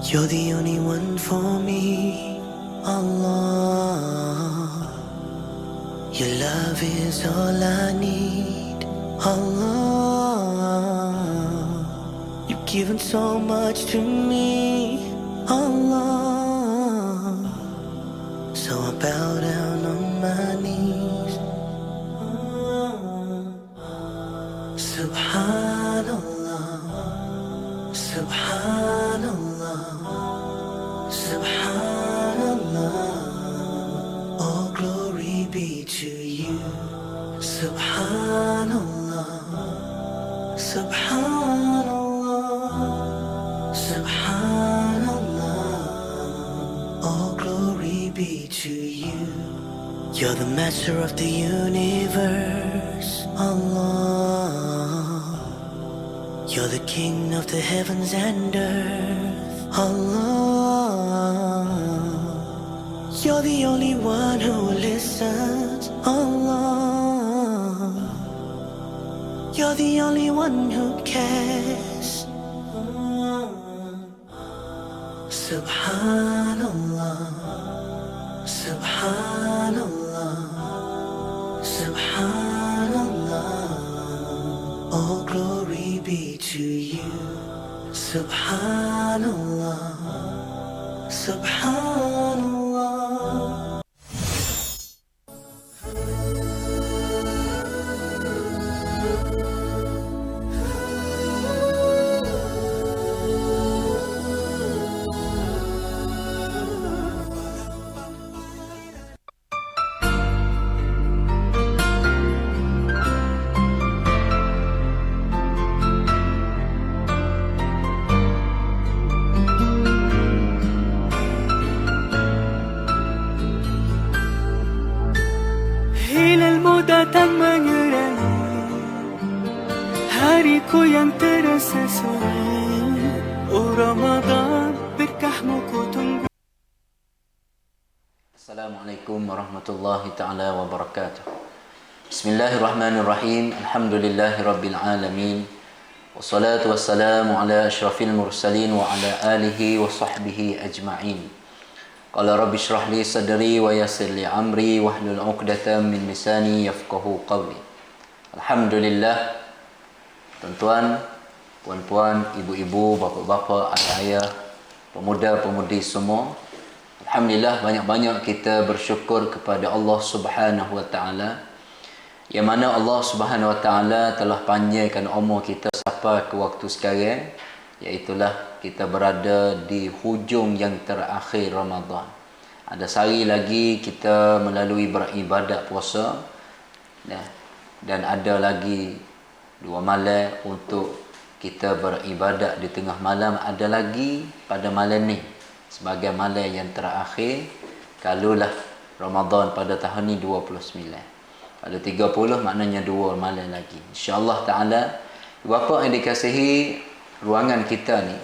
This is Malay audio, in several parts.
You're the only one for me, Allah. Your love is all I need, Allah. You've given so much to me, Allah. So I bow down on my knees. Subhanallah, Subhanallah, Subhanallah. All glory be to you. Subhanallah, Subhanallah, Subhanallah. All glory be to you. You're the master of the universe, Allah. You're the king of the heavens and earth, Allah. You're the only one who listens, Allah. You're the only one who cares. Subhanallah, Subhanallah, Subhanallah. All glory be to you. Subhanallah, Subhanallah. Hilalmu datang menyerangi hariku yang terasa sunyi. Oh Ramadan, berkahmu ku tunggu. Assalamualaikum warahmatullahi ta'ala wabarakatuh. Bismillahirrahmanirrahim. Alhamdulillahi rabbil alamin. Wassalatu wassalamu ala ashrafil mursalin wa ala alihi wa sahbihi ajma'in. Qala rabbi shrah li sadri wa yassir li amri wahlul 'uqdatam min lisani yafqahu qawli. Alhamdulillah, tuan-tuan, puan-puan, ibu-ibu, bapa-bapa, ayah-ayah, pemuda-pemudi semua, alhamdulillah banyak-banyak kita bersyukur kepada Allah Subhanahu wa taala, yang mana Allah Subhanahu wa taala telah panjangkan umur kita sampai ke waktu sekarang, iaitulah kita berada di hujung yang terakhir Ramadan. Ada sehari lagi kita melalui beribadat puasa, dan ada lagi 2 malam untuk kita beribadat di tengah malam. Ada lagi pada malam ni sebagai malam yang terakhir, kalulah Ramadan pada tahun ni 29. Pada 30 maknanya 2 malam lagi. InsyaAllah ta'ala, bapa yang dikasihi, ruangan kita ni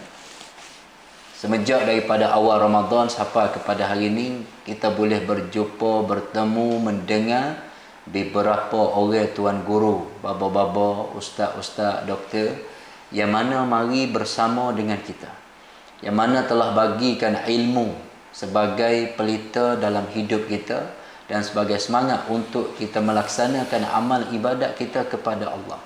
semenjak daripada awal Ramadan sampai kepada hari ini, kita boleh berjumpa, bertemu, mendengar beberapa orang tuan guru, baba-baba, ustaz-ustaz, doktor, yang mana mari bersama dengan kita, yang mana telah bagikan ilmu sebagai pelita dalam hidup kita dan sebagai semangat untuk kita melaksanakan amal ibadat kita kepada Allah.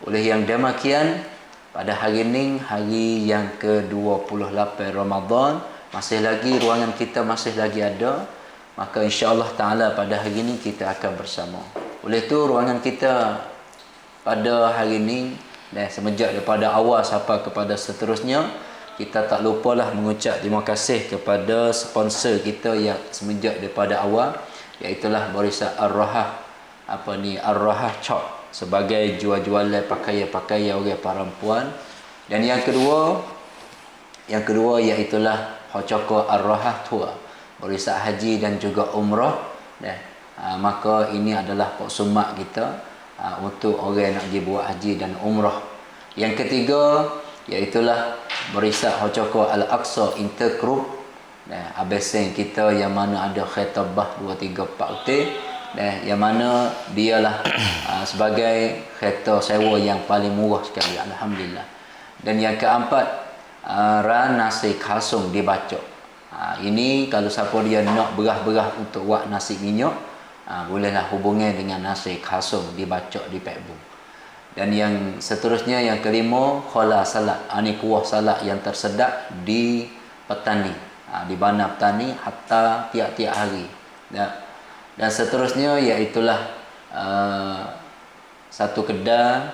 Oleh yang demikian, pada hari ini, hari yang ke-28 Ramadan, masih lagi ruangan kita masih lagi ada. Maka insya-Allah ta'ala pada hari ini kita akan bersama. Oleh itu ruangan kita pada hari ini, dan semenjak daripada awal sampai kepada seterusnya, kita tak lupalah mengucap terima kasih kepada sponsor kita yang semenjak daripada awal, iaitulah Barisan Ar-Rahah, Ar-Rahah Shop, sebagai jual-jualan pakaian-pakaian orang perempuan. Dan yang kedua iaitulah Hocoko Ar-Rahah Tour, Barisan Haji dan juga Umrah. Maka ini adalah poksumat kita untuk orang nak pergi buat haji dan umrah. Yang ketiga iaitulah Barisan Hocoko Al-Aqsa Intergroup, abesen kita yang mana ada khitabah 2, 3, 4 hotel, yang mana dialah sebagai kereta sewa yang paling murah sekali, alhamdulillah. Dan yang keempat ran nasi kalsung dibaca. Ini kalau siapa dia nak berah-berah untuk buat nasi minyak, bolehlah hubungi dengan nasi kalsung dibaca di Facebook. Dan yang seterusnya, yang kelima, khala salat. Ini kuah salat yang tersedak di petani, di bana petani hatta tiap-tiap hari. Dan seterusnya iaitulah satu kedai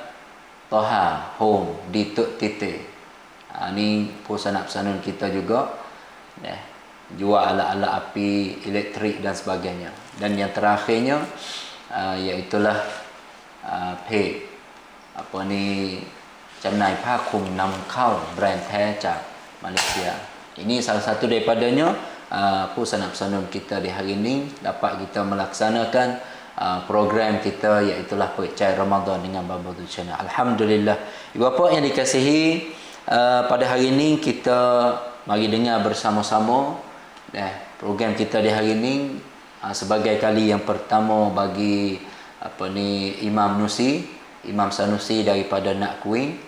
Toha Home di Tuk Tite. Ini pesanan-pesanan kita juga, jual alat-alat api elektrik dan sebagainya. Dan yang terakhirnya iaitulah Jemnai Pakum Namkau brand Teja Malaysia. Ini salah satu daripadanya pesanan-pesanan kita di hari ini, dapat kita melaksanakan program kita, iaitulah percaya Ramadan dengan Baba Channel. Alhamdulillah. Ibu bapa yang dikasihi, pada hari ini kita mari dengar bersama-sama program kita di hari ini, sebagai kali yang pertama bagi Imam Sanusi daripada Nak Kuing.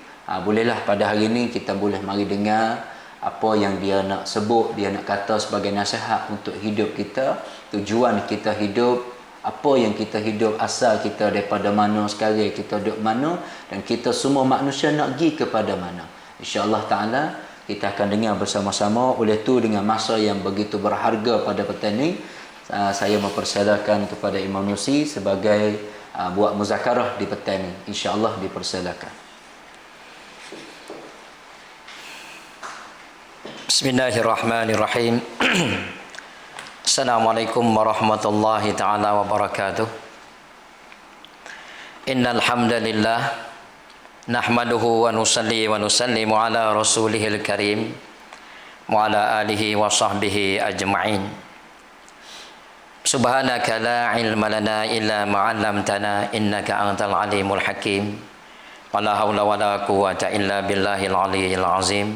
Bolehlah pada hari ini kita boleh mari dengar apa yang dia nak sebut, dia nak kata sebagai nasihat untuk hidup kita, tujuan kita hidup, apa yang kita hidup, asal kita daripada mana, sekarang kita duduk mana, dan kita semua manusia nak pergi kepada mana. InsyaAllah ta'ala kita akan dengar bersama-sama. Oleh tu dengan masa yang begitu berharga pada petang ini, saya mempersilakan kepada Imam Nusi sebagai buat muzakarah di petang ini. InsyaAllah dipersilakan. Bismillahirrahmanirrahim. Assalamualaikum warahmatullahi ta'ala wabarakatuh. Innal hamdalillah nahmaduhu wa nusalli wa nusallimu ala rasulihil karim wa ala alihi wa sahbihi ajma'in. Subhanaka la ilma lana illa ma 'allamtana innaka antal alimul hakim. Wa la haula wa la quwwata illa billahil aliyyil azim.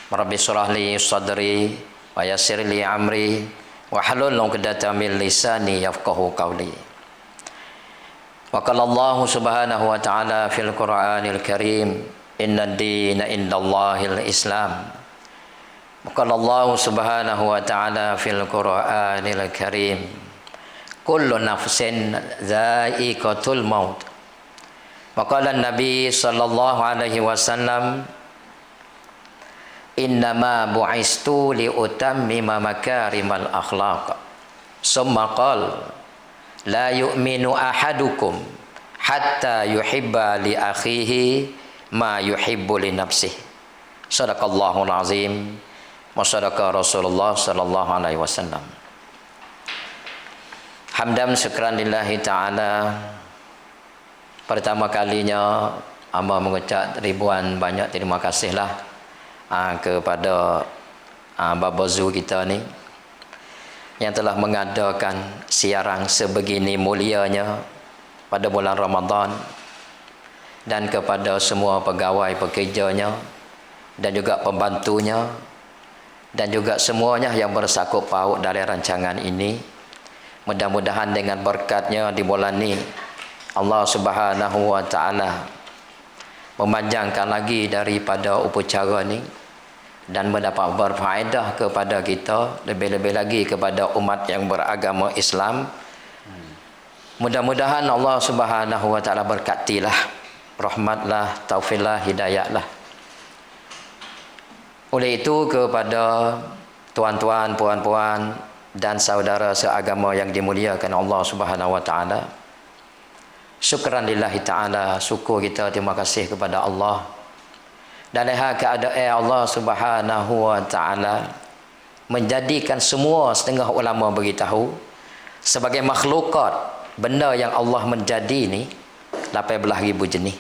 Rabbi shrah li sadri wa yassir li amri wa halul 'uqdatam min lisani yafqahu qawli. Wa qala Allah subhanahu wa ta'ala fil Qur'anil Karim, innad dina indallahil Islam. Wa qala Allah subhanahu wa ta'ala fil Qur'anil Karim, kullu nafsin dha'iqatul maut. Wa qala an-nabi sallallahu alaihi wasallam, innama bu'istu li utammima makarimal akhlaq. Summa qala la yu'minu ahadukum hatta yuhibba li akhihi ma yuhibbu li nafsihi. Sadaqallahul azim wa sadaqa Rasulullah sallallahu alaihi wasallam. Hamdan syukran lillahi ta'ala. Pertama kalinya hamba mengucap ribuan banyak terima kasihlah kepada Baba Zu kita ni yang telah mengadakan siaran sebegini mulianya pada bulan Ramadan, dan kepada semua pegawai pekerjanya dan juga pembantunya dan juga semuanya yang bersangkut paut dari rancangan ini. Mudah-mudahan dengan berkatnya di bulan ini Allah Subhanahu wa ta'ala memanjangkan lagi daripada upacara ni dan mendapat berfaedah kepada kita, lebih-lebih lagi kepada umat yang beragama Islam. Mudah-mudahan Allah Subhanahu wa ta'ala berkatilah, rahmatlah, taufiklah, hidayahlah. Oleh itu kepada tuan-tuan, puan-puan dan saudara seagama yang dimuliakan Allah Subhanahu wa ta'ala, syukran lillahi ta'ala, syukur kita, terima kasih kepada Allah. Dan lihat keadaan Allah Subhanahu wa ta'ala menjadikan semua setengah ulama beritahu sebagai makhlukat, benda yang Allah menjadi ni 18,000 jenis.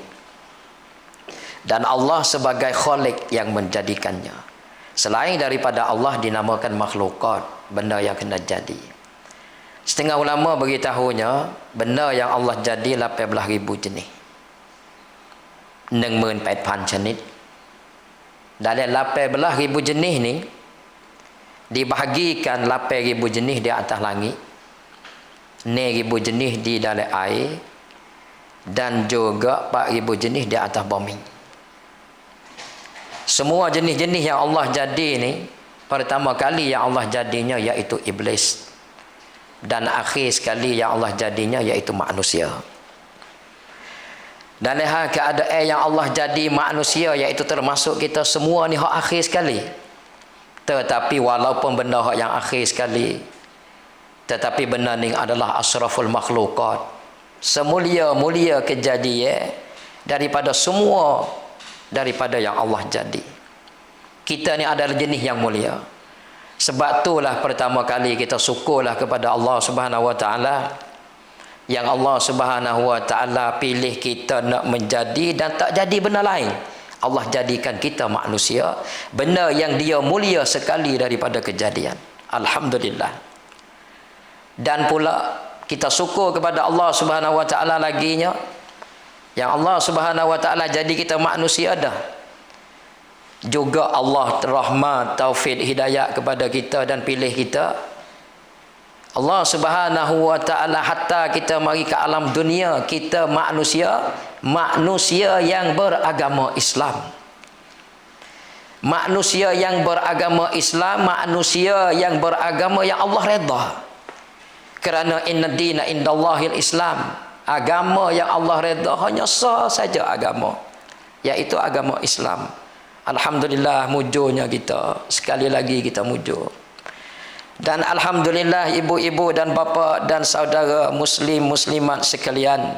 Dan Allah sebagai khalik yang menjadikannya. Selain daripada Allah dinamakan makhlukat, benda yang kena jadi. Setengah ulama beritahunya benda yang Allah jadi 18,000 jenis. 18,000 jenis. Dari 18,000 jenis ni dibahagikan 8,000 jenis di atas langit, 6,000 jenis di dalam air, dan juga 4,000 jenis di atas bumi. Semua jenis-jenis yang Allah jadi ni, pertama kali yang Allah jadinya iaitu iblis, dan akhir sekali yang Allah jadinya iaitu manusia. Dan lihat keadaan yang Allah jadi manusia iaitu termasuk kita semua ni hak akhir sekali. Tetapi walaupun benda hak yang akhir sekali, tetapi benda ni adalah asraful makhlukat, semulia-mulia kejadian daripada semua daripada yang Allah jadi. Kita ni adalah jenis yang mulia. Sebab itulah pertama kali kita syukurlah kepada Allah Subhanahu wa taala, yang Allah Subhanahu wa taala pilih kita nak menjadi dan tak jadi benda lain. Allah jadikan kita manusia, benda yang dia mulia sekali daripada kejadian. Alhamdulillah. Dan pula kita syukur kepada Allah Subhanahu wa taala laginya, yang Allah Subhanahu wa taala jadi kita manusia dah. Juga Allah rahmat, taufik, hidayah kepada kita dan pilih kita. Allah Subhanahu wa taala hatta kita mari ke alam dunia, kita manusia yang beragama Islam. Manusia yang beragama Islam, manusia yang beragama yang Allah redha. Kerana inna dina indallahil Islam, agama yang Allah redha hanya sah saja agama, iaitu agama Islam. Alhamdulillah mujurnya kita, sekali lagi kita mujur. Dan alhamdulillah ibu-ibu dan bapa dan saudara muslim muslimat sekalian,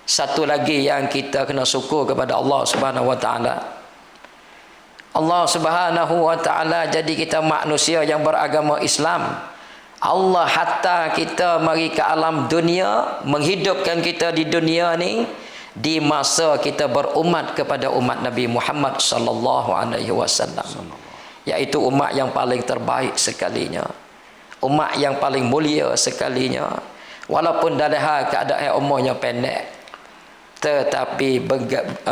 satu lagi yang kita kena syukur kepada Allah Subhanahu wa taala. Allah Subhanahu wa taala jadi kita manusia yang beragama Islam. Allah hatta kita mari ke alam dunia, menghidupkan kita di dunia ni di masa kita berumat kepada umat Nabi Muhammad sallallahu alaihi wasallam, iaitu umat yang paling terbaik sekalinya, umat yang paling mulia sekalinya. Walaupun dalam hal keadaan umurnya pendek, tetapi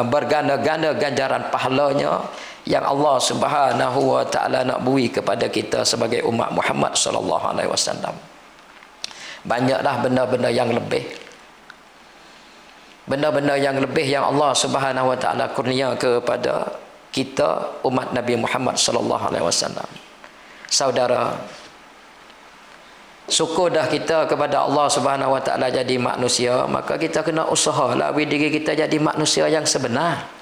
berganda-ganda ganjaran pahalanya yang Allah Subhanahu wa taala nak beri kepada kita sebagai umat Muhammad sallallahu alaihi wasallam. Banyaklah benda-benda yang lebih, benda-benda yang lebih yang Allah Subhanahu wa taala kurnia kepada kita umat Nabi Muhammad sallallahu alaihi wasallam. Saudara, syukur dah kita kepada Allah Subhanahu wa taala jadi manusia, maka kita kena usahalah diri kita jadi manusia yang sebenar.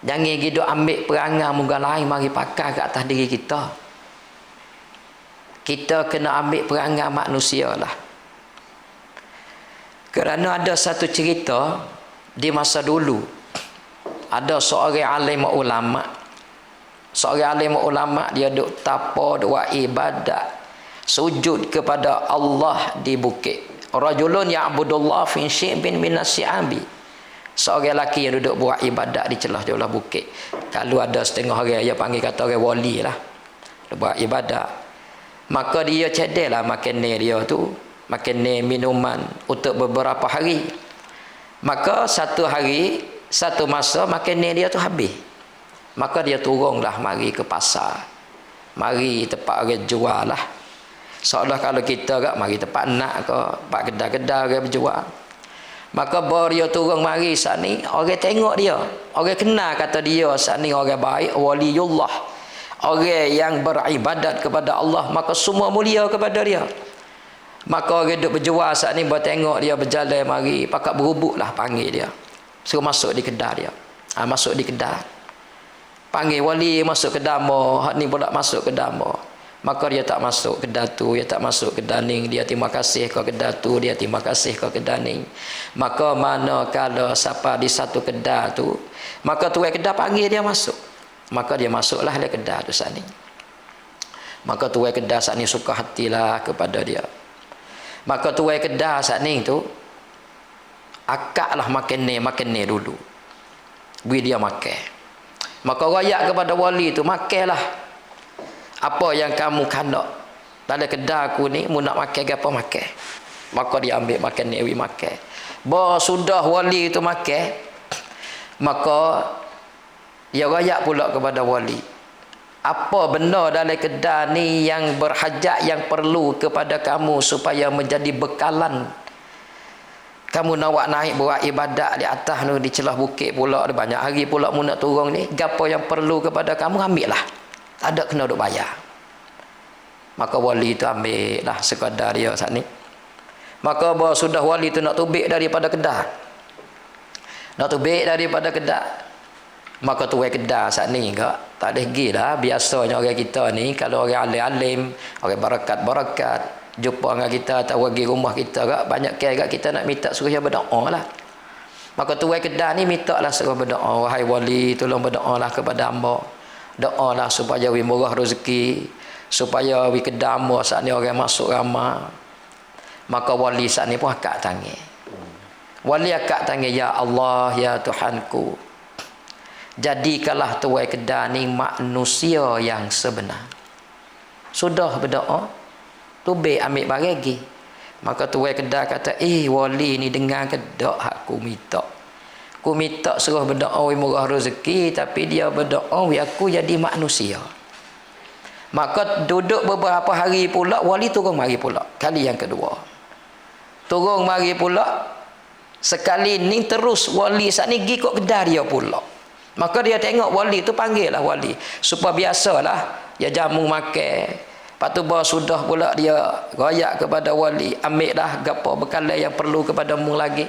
Jangan gitu ambil perangai muka lain mari pakai ke atas diri kita. Kita kena ambil perangai manusia lah. Kerana ada satu cerita di masa dulu, ada seorang alim ulama. Seorang alim ulama dia duk tapa, duk ibadat, sujud kepada Allah di bukit. Rajulun ya'budullah fi syibin minas syi'abi. Seorang lelaki yang duduk buat ibadat di celah-celah bukit. Kalau ada setengah orang dia panggil kata orang wali lah, dia buat ibadat. Maka dia cedeklah makan dia tu, makan minuman untuk beberapa hari. Maka satu hari, satu masa makan dia tu habis. Maka dia turunlah mari ke pasar, mari tempat orang jual lah. Seolah kalau kita kat mari tempat nak ke tempat kedai-kedai orang berjual. Maka baru dia turun mari saat ni, orang tengok dia, orang kenal kata dia saat ni orang baik, waliullah, orang yang beribadat kepada Allah, maka semua mulia kepada dia. Maka orang duduk berjual saat ni, baru tengok dia berjalan mari, pakat berubuk lah panggil dia, suruh masuk di kedai dia. Masuk di kedai, panggil wali masuk kedai mo, hak ni pula masuk kedai mo. Maka dia tak masuk kedai tu, dia tak masuk kedai ni, dia terima kasih ke kedai tu, dia terima kasih ke kedai ni. Maka manakala siapa di satu kedai tu, maka tuan kedai panggil dia masuk, maka dia masuklah dia kedai tu saat ni. Maka tuan kedai saat ni suka hatilah kepada dia. Maka tuan kedai saat ni tu akaklah makan ni dulu, beri dia makan. Maka rakyat kepada wali tu, makanlah apa yang kamu kandak dalam kedai aku ni, mu nak makan apa makan. Maka dia ambil makan ni, makan. Bah sudah wali itu makan, maka dia rakyat pula kepada wali, apa benda dalam kedai ni yang berhajat, yang perlu kepada kamu supaya menjadi bekalan Kamu nak buat naik buat ibadat di atas tu, di celah bukit pula, ada banyak hari pula mu nak turun ni, gapo yang perlu kepada kamu ambil lah. Tak ada kena duk bayar. Maka wali tu ambil lah sekadar dia saat ni. Maka bahawa sudah wali tu nak tubik daripada Kedah. Nak tubik daripada Kedah. Maka tuai Kedah saat ni enggak, tak ada lagi lah. Biasanya orang kita ni, kalau orang alim-alim, orang barakat-barakat, jumpa dengan kita atau pergi rumah kita kak, banyak kali kita nak minta suruh dia berdoa lah. Maka tuai Kedah ni minta lah suruh berdoa, wahai wali tolong berdoa lah kepada hamba, doa lah supaya wi murah rezeki, supaya wi Kedah hamba saat ni orang masuk ramah. Maka wali saat ni pun akak tangan, wali akak tangan, ya Allah ya Tuhanku, jadikanlah tuai Kedah ni manusia yang sebenar. Sudah berdoa, tubik ambil barang. Maka tuai Kedah kata, wali ni dengar ke tak aku minta. Aku minta suruh berdoa murah rezeki, tapi dia berdoa aku jadi manusia. Maka duduk beberapa hari pula, wali turun mari pula. Kali yang kedua. Turun mari pula. Sekali ni terus wali saat ni pergi kot Kedah dia pula. Maka dia tengok wali tu, panggil lah wali. Supaya biasalah, dia jamu makan. Lepas tu bahawa sudah pula dia rayak kepada wali, ambil dah gapo bekalan yang perlu kepadamu lagi.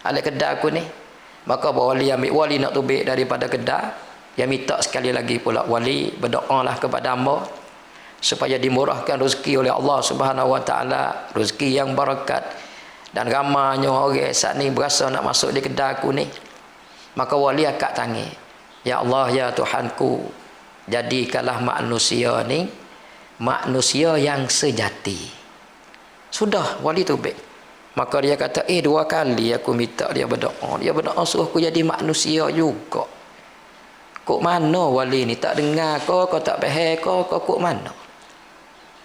Ada Kedah aku ni. Maka bahawa wali ambil, wali nak tubik daripada Kedah, dia minta sekali lagi pula, wali berdoalah kepada hamba supaya dimurahkan rezeki oleh Allah Subhanahu Wa Taala, rezeki yang barakat. Dan ramanya orang saat ni berasa nak masuk di Kedah aku ni. Maka wali akak tangan, ya Allah ya Tuhanku, jadikanlah manusia ni manusia yang sejati. Sudah wali tubik. Maka dia kata, 2 kali aku minta dia berdoa. Dia berdoa suruh aku jadi manusia juga. Kok mana wali ni tak dengar kau tak faham kok mana?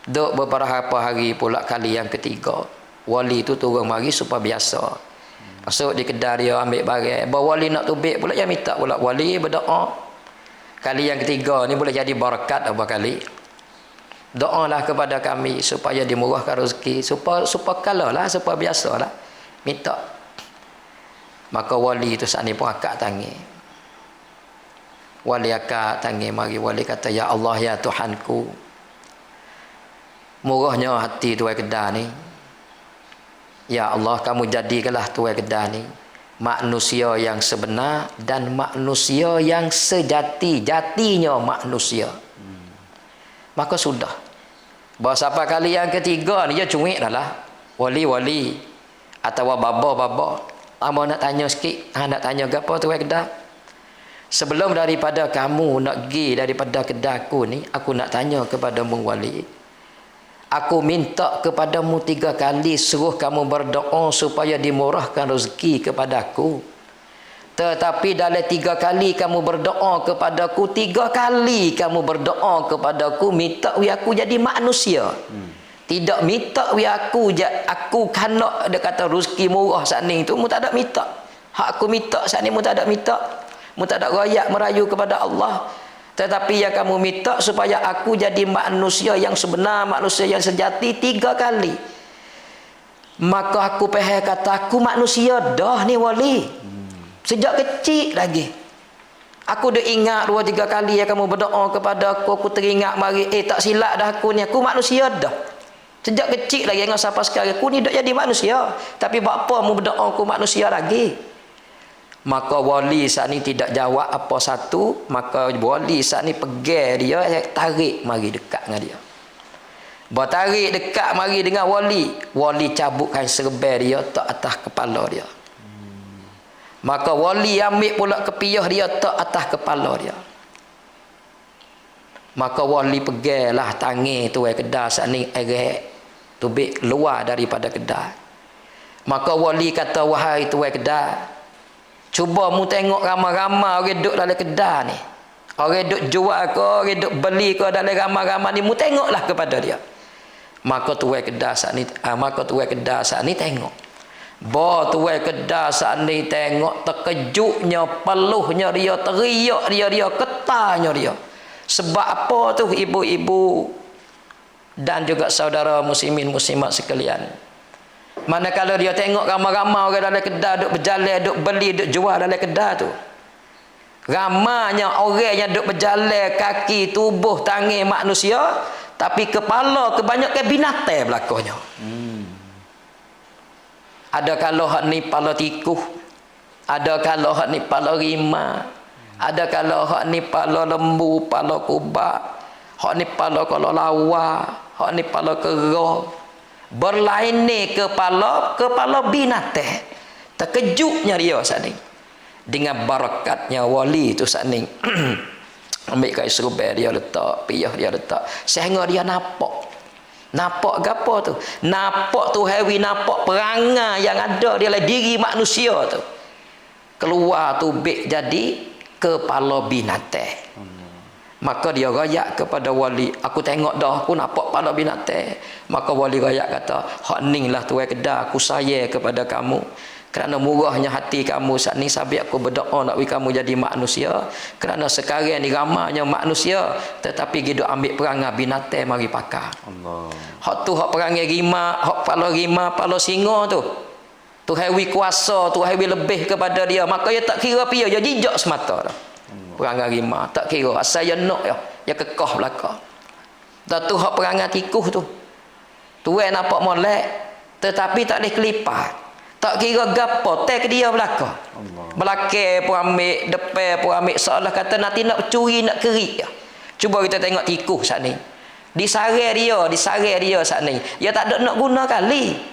Duk beberapa hari pula kali yang ketiga, wali tu turun mari supaya biasa. Masuk di Kedah dia ambil barang. Bawa wali nak tubik pula, dia minta pula wali berdoa. Kali yang ketiga ni boleh jadi barakat apa kali. Doalah kepada kami supaya dimurahkan rezeki, supaya kalah lah, supaya biasalah. Minta. Maka wali itu saat ni pun akak tangan. Wali akak tangan mari, wali kata, ya Allah ya Tuhanku, murahnya hati tuai Kedah ni. Ya Allah, kamu jadikanlah tuai Kedah ni manusia yang sebenar dan manusia yang sejati, jatinya manusia. Maka sudah. Bahawa sampai kali yang ketiga ni dia cuik dah lah. Wali-wali atau baba-baba, amba nak tanya sikit, nak tanya apa tuai Kedah? Sebelum daripada kamu nak pergi daripada Kedah aku ni, aku nak tanya kepada mu wali. Aku minta kepadamu 3 kali suruh kamu berdoa supaya dimurahkan rezeki kepadaku. Tetapi dalam 3 kali kamu berdoa kepadaku, 3 kali kamu berdoa kepadaku minta aku jadi manusia. Tidak minta aku kana dia kata rezeki murah saat ni tu mu tak ada minta. Hak aku minta saat ni mu tak ada minta. Mu tak ada rakyat merayu kepada Allah. Tetapi yang kamu minta supaya aku jadi manusia yang sebenar, manusia yang sejati 3 kali. Maka aku faham kata aku manusia dah ni wali. Sejak kecil lagi. Aku dah ingat 2-3 kali yang kamu berdoa kepada aku teringat mari, tak silap dah aku ni, aku manusia dah. Sejak kecil lagi dengan sampai sekarang aku ni dah jadi manusia. Tapi buat apa mu berdoa aku manusia lagi? Maka wali saat ni tidak jawab apa satu. Maka wali saat ni pegang dia, tarik mari dekat dengan dia. Tarik dekat mari dengan wali. Wali cabutkan serban dia tak atas kepala dia. Maka wali ambil pula kepiah dia tak atas kepala dia. Maka wali peganglah tangan tuai Kedah saat ni tubik luar daripada Kedah. Maka wali kata, wahai tuai Kedah, cuba mu tengok ramai-ramai orang duduk dalam Kedah ni. Orang duduk jual ke, orang duduk beli ke dalam ramai-ramai ni, mu tengoklah kepada dia. Maka tuai Kedah saat ni, tengok. Tuai Kedah saat ni tengok, terkejutnya, peluhnya dia, teriak dia, ketanya dia. Sebab apa tu ibu-ibu dan juga saudara muslimin muslimat sekalian? Manakala dia tengok ramai-ramai orang dalam kedai duk berjalan, duk beli, duk jual dalam kedai tu. Ramanya orang yang duk berjalan kaki, tubuh, tangan manusia, tapi kepala kebanyakan binatang belakangnya. Ada kalau hak ni kepala tikus, ada kalau hak ni kepala rimau, ada kalau hak ni kepala lembu, kepala kubak, hak ni kepala lawa, hak ni kepala kera. Berlain kepala binatang. Terkejutnya dia saat ni dengan barakatnya wali tu saat ni. Ambil kain serubah dia letak, piyah dia letak, sehingga dia nampak gapo tu, nampak tu hewi, nampak perangai yang ada di dalam diri manusia tu, keluar tu bek jadi kepala binatang. Maka dia rayak kepada wali, aku tengok dah, aku nampak kepala binatang. Maka wali rayak kata, hak ning lah tuai kedai, aku sayang kepada kamu. Kerana murahnya hati kamu saat ni, sabit aku berdoa nak bagi kamu jadi manusia. Kerana sekarang ni ramanya manusia, tetapi kita ambil perangai binatang mari pakar. Allah. Hak tu hak perangai rimau, hak kepala rimau, kepala singa tu. Tu hewi kuasa, tu hewi lebih kepada dia. Maka dia tak kira pia, dia jijak semata dah. Perangai rimau tak kira asal dia nak ya kekah belaka. Dan tu hak perangai tikus tu, tuan nampak molek tetapi tak boleh kelipat, tak kira gapo tek dia belaka. Belakang pun ambil, depan pun ambil, seolah kata nanti nak curi, nak kerik. Cuba kita tengok tikus saat ni, disarai dia saat ni, dia tak ada nak guna kali.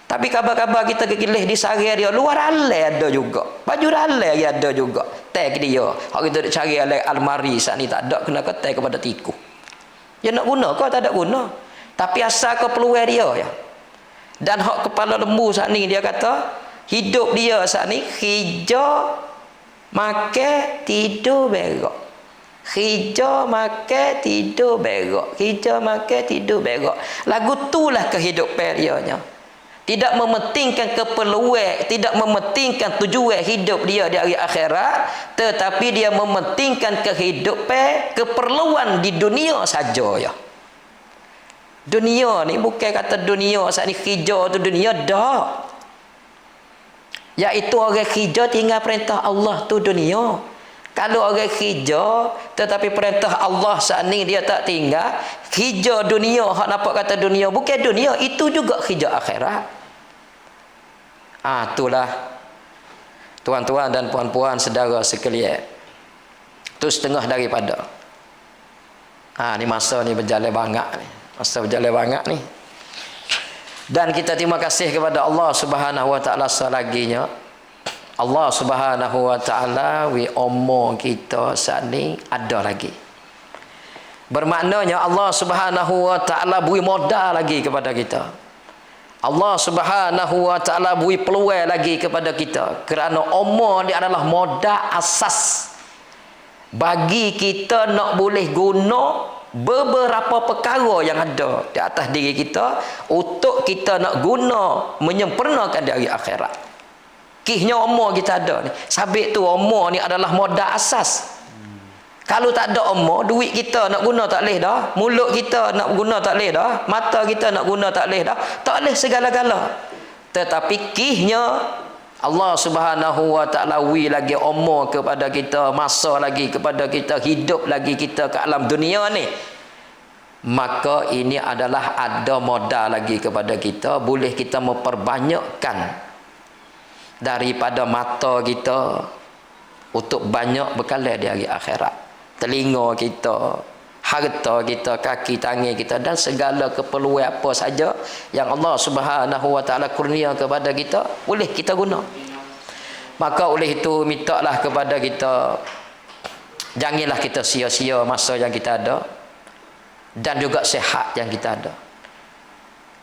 Tapi kabar-kabar kita kekilih di sari dia, luar alai ada juga, baju alai dia ada juga, tag dia. Hak kita nak cari almari saat ni tak ada, kena tag kepada tikus. Dia nak guna kau tak ada guna, tapi asal kau peluang dia ya. Dan hak kepala lembu saat ni dia kata hidup dia saat ni hijau makan tidur berak, hijau makan tidur berak, hijau makan tidur berak. Lagu tulah kehidupan dia nya. Tidak mementingkan keperluan, tidak mementingkan tujuan hidup dia di hari akhirat, tetapi dia mementingkan kehidupan, keperluan di dunia saja ya. Dunia ni bukan kata dunia saat ni hijau tu dunia dah. Iaitu orang hijau tinggal perintah Allah tu dunia. Kalau orang hijau tetapi perintah Allah saat ni dia tak tinggal, hijau dunia, hak nampak kata dunia, bukan dunia, itu juga hijau akhirat. Itulah tuan-tuan dan puan-puan saudara sekalian. Itu setengah daripada. Ni masa ni berjalan banyak ni. Masa berjalan banyak ni. Dan kita terima kasih kepada Allah Subhanahu wa taala selaginya. Allah Subhanahu wa taala wi omong kita saat ni ada lagi. Bermaknanya Allah Subhanahu wa taala beri modal lagi kepada kita. Allah Subhanahu wa taala beri peluang lagi kepada kita, kerana omong dia adalah modal asas bagi kita nak boleh guna beberapa perkara yang ada di atas diri kita untuk kita nak guna menyempurnakan di hari akhirat. Kihnya omong kita ada ni. Sabit tu omong ni adalah modal asas. Kalau tak ada omong, duit kita nak guna tak leh dah, mulut kita nak guna tak leh dah, mata kita nak guna tak leh dah, tak leh segala-gala. Tetapi kihnya Allah Subhanahu wa taala wi lagi omong kepada kita, masa lagi kepada kita, hidup lagi kita ke alam dunia ni. Maka ini adalah ada modal lagi kepada kita, boleh kita memperbanyakkan daripada mata kita untuk banyak bekalan di hari akhirat. Telinga kita, harta kita, kaki tangan kita, dan segala keperluan apa saja yang Allah Subhanahu wa taala kurnia kepada kita, boleh kita guna. Maka oleh itu mintalah kepada kita, janganlah kita sia-sia masa yang kita ada dan juga sihat yang kita ada.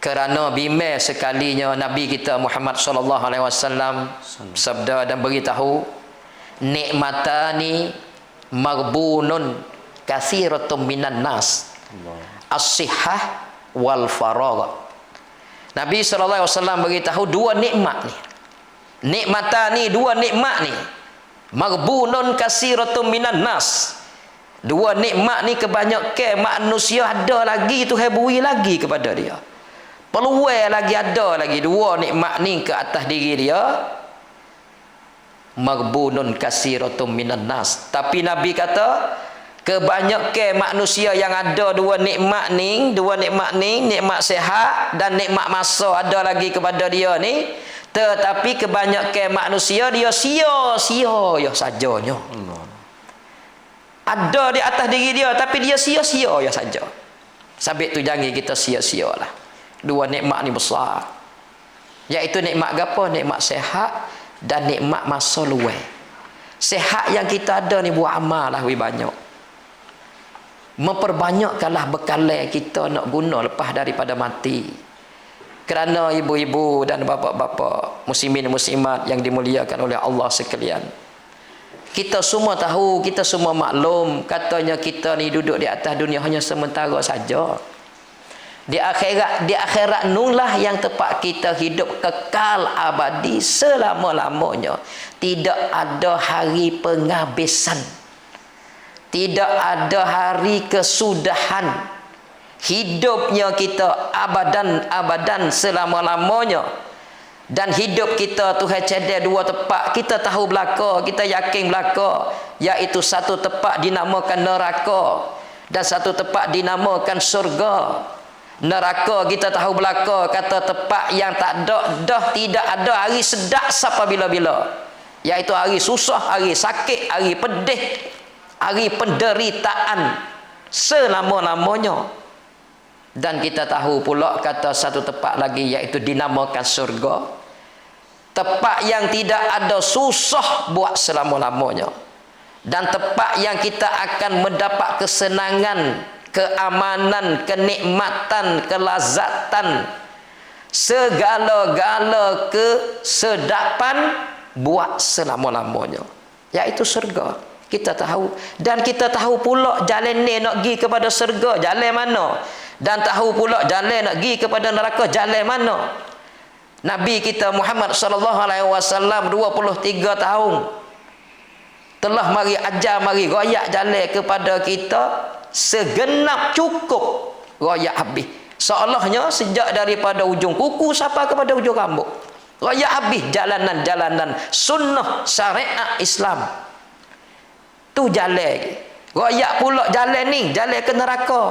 Kerana bimbang sekalinya Nabi kita Muhammad sallallahu alaihi wasallam sabda dan beritahu, nikmatani maghbunun katsiratun minan nas, as-sihhah wal faragh. Nabi sallallahu alaihi wasallam beritahu dua nikmat ni. Nikmatani, dua nikmat ni. Maghbunun katsiratun minan nas. Dua nikmat ni kebanyakan manusia ada lagi tu hebui lagi kepada dia. peluang lagi ada lagi dua nikmat ni ke atas diri dia, maghbunun kasiratum minan nas. Tapi Nabi kata kebanyakan manusia yang ada dua nikmat ni, nikmat sehat dan nikmat masa ada lagi kepada dia ni, tetapi kebanyakan manusia dia sia-sia ya sajanya. Ada di atas diri dia tapi dia sia-sia ya saja. Sabit tu jangan kita sia-sialah. Dua nikmat ni besar. Iaitu nikmat apa? Nikmat sehat dan nikmat masa luang. Sehat yang kita ada ni buat amal lah lebih banyak. Memperbanyakkanlah bekalan kita nak guna lepas daripada mati. Kerana ibu-ibu dan bapa-bapa, muslimin muslimat yang dimuliakan oleh Allah sekalian, kita semua tahu, kita semua maklum, katanya kita ni duduk di atas dunia hanya sementara saja. Di akhirat nulah yang tepat kita hidup kekal abadi selama-lamanya. Tidak ada hari penghabisan. Tidak ada hari kesudahan. Hidupnya kita abadan selama-lamanya. Dan hidup kita Tuhan cedek dua tempat. Kita tahu belaka, kita yakin belaka, iaitu satu tempat dinamakan neraka dan satu tempat dinamakan surga. Neraka kita tahu belaka, kata tempat yang tidak ada hari sedap sampai bila-bila, iaitu hari susah, hari sakit, hari pedih, hari penderitaan selama-lamanya. Dan kita tahu pula kata satu tempat lagi, iaitu dinamakan surga, tempat yang tidak ada susah buat selama-lamanya, dan tempat yang kita akan mendapat kesenangan, keamanan, kenikmatan, kelazatan, segala-gala kesedapan buat selama-lamanya, iaitu surga. Kita tahu, dan kita tahu pula jalan ni nak pergi kepada surga jalan mana, dan tahu pula jalan nak pergi kepada neraka jalan mana. Nabi kita Muhammad sallallahu alaihi wasallam 23 tahun telah mari ajar, mari royak jalan kepada kita segenap cukup, royak habis. Seolahnya sejak daripada ujung kuku sampai kepada ujung rambut, royak habis jalanan-jalanan sunnah syariat Islam. Tu jalan. Royak pula jalan ni, jalan ke neraka.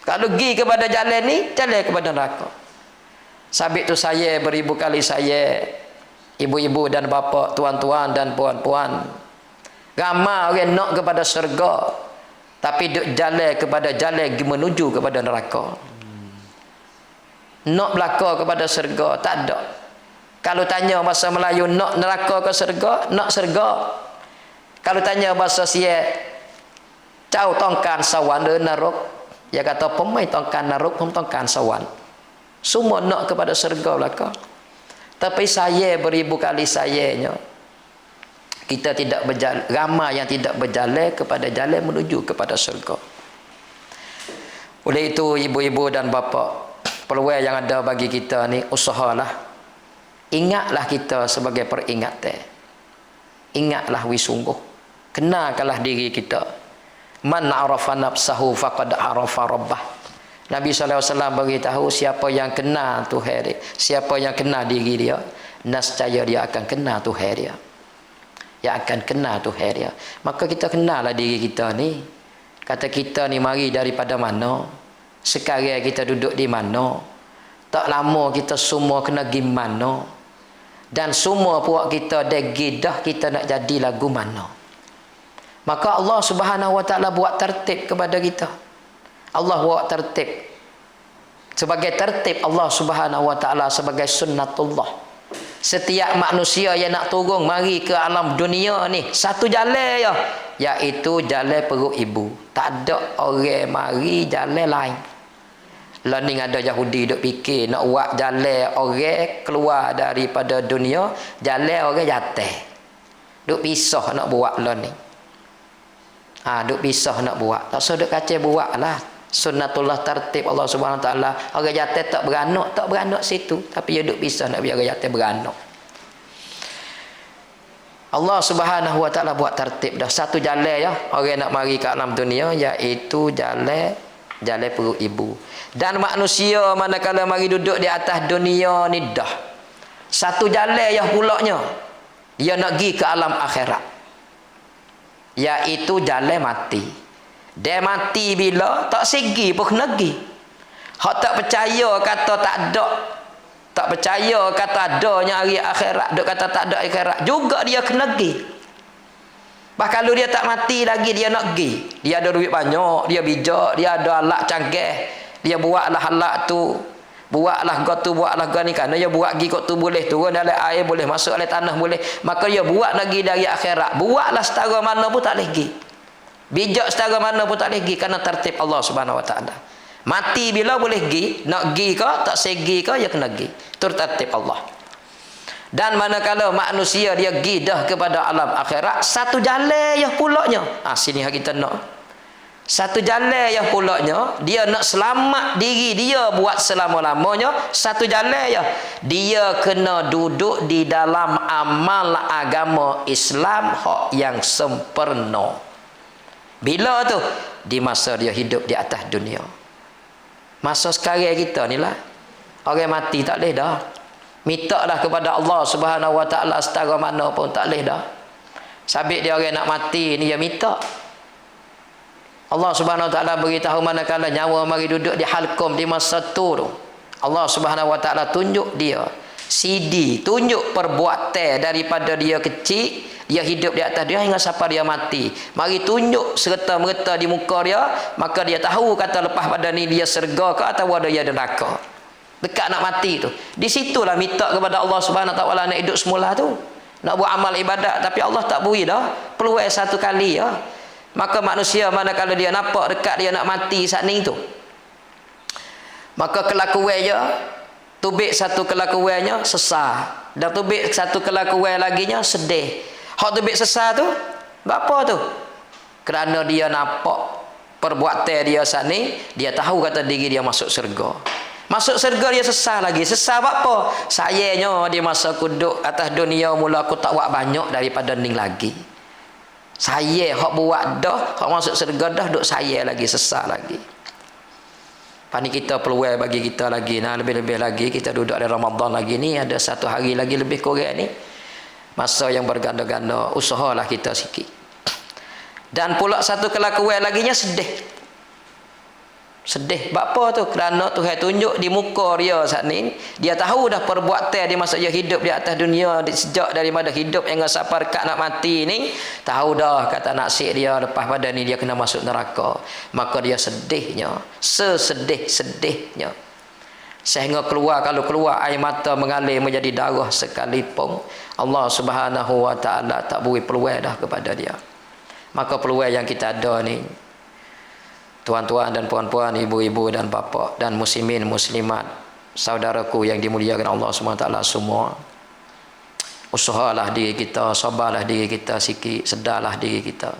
Kalau pergi kepada jalan ni, jalan kepada neraka. Sabit tu saya beribu kali saya, ibu-ibu dan bapa, tuan-tuan dan puan-puan, ramai orang nak kepada syurga, tapi duk jalan kepada jalan menuju kepada neraka. Nak belaka kepada syurga tak ada. Kalau tanya bahasa Melayu, nak neraka ke syurga? Nak syurga. Kalau tanya bahasa Sia, cau tongkan sawan de neraka, dia kata pemain tongkan naruk, pemain tongkan sawan. Semua nak kepada syurga belaka. Tapi saya beribu kali sayanya, kita tidak berjalan, ramai yang tidak berjalan kepada jalan menuju kepada syurga. Oleh itu ibu-ibu dan bapa, peluang yang ada bagi kita ni, usahalah, ingatlah kita sebagai peringatan, ingatlah wisungguh, kenalkanlah diri kita. Man arafa nafsahu faqad arafa rabbah. Nabi SAW beritahu, siapa yang kenal Tuhan dia, siapa yang kenal diri dia, nescaya dia akan kenal Tuhan dia. Yang akan kenal Tuhan dia. Maka kita kenallah diri kita ni. Kata kita ni mari daripada mana, sekarang kita duduk di mana, tak lama kita semua kena pergi mana, dan semua puak kita degidah kita nak jadi lagu mana. Maka Allah Subhanahu wa taala buat tertib kepada kita. Allah buat tertib. Sebagai tertib Allah Subhanahu wa taala, sebagai sunnatullah. Setiap manusia yang nak turun mari ke alam dunia ni, satu jalan ya, iaitu jalan perut ibu. Tak ada orang mari jalan lain. Learning ada Yahudi duk fikir nak buat jalan orang keluar daripada dunia, jalan orang jatuh. Duk pisah nak buat learning. Duk pisah nak buat. Tak usah duk kacau buat lah. Sunnatullah tertib Allah Subhanahu Wa Taala. Orang jatuh tak beranak situ. Tapi dia duk pisah nak biar orang jatuh beranak. Allah Subhanahu Wa Taala buat tertib dah. Satu jalan ya, orang nak mari ke alam dunia, iaitu jalan Jalan perut ibu. Dan manusia manakala mari duduk di atas dunia ni dah satu jalan yang pulaknya dia nak pergi ke alam akhirat, iaitu jalan mati. Dia mati bila tak segi pun kena pergi. Hak tak percaya kata tak ada, tak percaya kata adanya hari akhirat, duk kata tak ada akhirat, juga dia kena pergi. Bahkan kalau dia tak mati lagi dia nak pergi. Dia ada duit banyak, dia bijak, dia ada alat canggih, dia buatlah alat tu, buatlah gua tu, buatlah gua ni, kerana dia buat pergi kot tu boleh turun dalam air, boleh masuk dalam tanah boleh, maka dia buat lagi dari akhirat. Buatlah setara mana pun tak boleh pergi. Bijak setara mana pun tak boleh pergi kerana tertib Allah Subhanahu Wa Taala. Mati bila boleh pergi, nak pergi ke tak segi ke, dia kena pergi. Itu tertib Allah. Dan manakala manusia dia pergi dah kepada alam akhirat, satu jalan yang pulaknya. Sini kita nak. Satu jalan yang pulaknya, dia nak selamat diri dia buat selama-lamanya, satu jalan ya. Dia kena duduk di dalam amal agama Islam hak yang sempurna. Bila tu? Di masa dia hidup di atas dunia. Masa sekarang kita ni lah, orang mati tak boleh dah. Minta dah kepada Allah Subhanahu Wa Taala setara mana pun tak boleh dah. Sabit dia orang nak mati ni dia minta. Allah Subhanahu Wa Taala beritahu manakala nyawa mari duduk di halqum di masa tu, Allah Subhanahu Wa Taala tunjuk dia CD, tunjuk perbuatan daripada dia kecil, dia hidup di atas dia hingga sampai dia mati. Mari tunjuk serta-merta di muka dia, maka dia tahu kata lepas pada ni dia syurga ke atau ada dia neraka. Dekat nak mati tu. Di situlah minta kepada Allah Subhanahu Wa Taala nak hidup semula tu. Nak buat amal ibadat tapi Allah tak beri dah peluang satu kali ya. Maka manusia manakala dia nampak dekat dia nak mati saat ni tu, maka kelakuan dia tubik satu kelakuannya sesal, dan tubik satu kelakuan laginya sedih. Hak tubik sesal tu apa tu? Kerana dia nampak perbuatan dia saat ni, dia tahu kata diri dia masuk syurga. Masuk syurga dia sesal lagi. Sesal apa? Sayangnya dia masa aku duduk atas dunia mula aku tak buat banyak daripada ni lagi. Saya hak buat dah, hak masuk syurga dah, duk saya lagi, sesal lagi. Pani kita peluang bagi kita lagi, nah lebih-lebih lagi kita duduk di Ramadan lagi ni, ada satu hari lagi lebih kurang ni. Masa yang berganda-ganda, usahalah kita sikit. Dan pula satu kelakuan laginya sedih. Sedih. Apa tu? Kerana Tuhan tunjuk di muka dia saat ni, dia tahu dah perbuatan dia masa dia hidup di atas dunia, sejak daripada hidup hingga sampai dekat nak mati ni, tahu dah kata nasib dia lepas pada ni dia kena masuk neraka. Maka dia sedihnya, sesedih-sedihnya, sehingga kalau keluar air mata mengalir menjadi darah sekalipun, Allah Subhanahu Wa Taala tak beri peluang dah kepada dia. Maka peluang yang kita ada ni, tuan-tuan dan puan-puan, ibu-ibu dan bapa dan muslimin muslimat, saudaraku yang dimuliakan Allah SWT semua, usahalah diri kita, sabarlah diri kita sikit, sedarlah diri kita.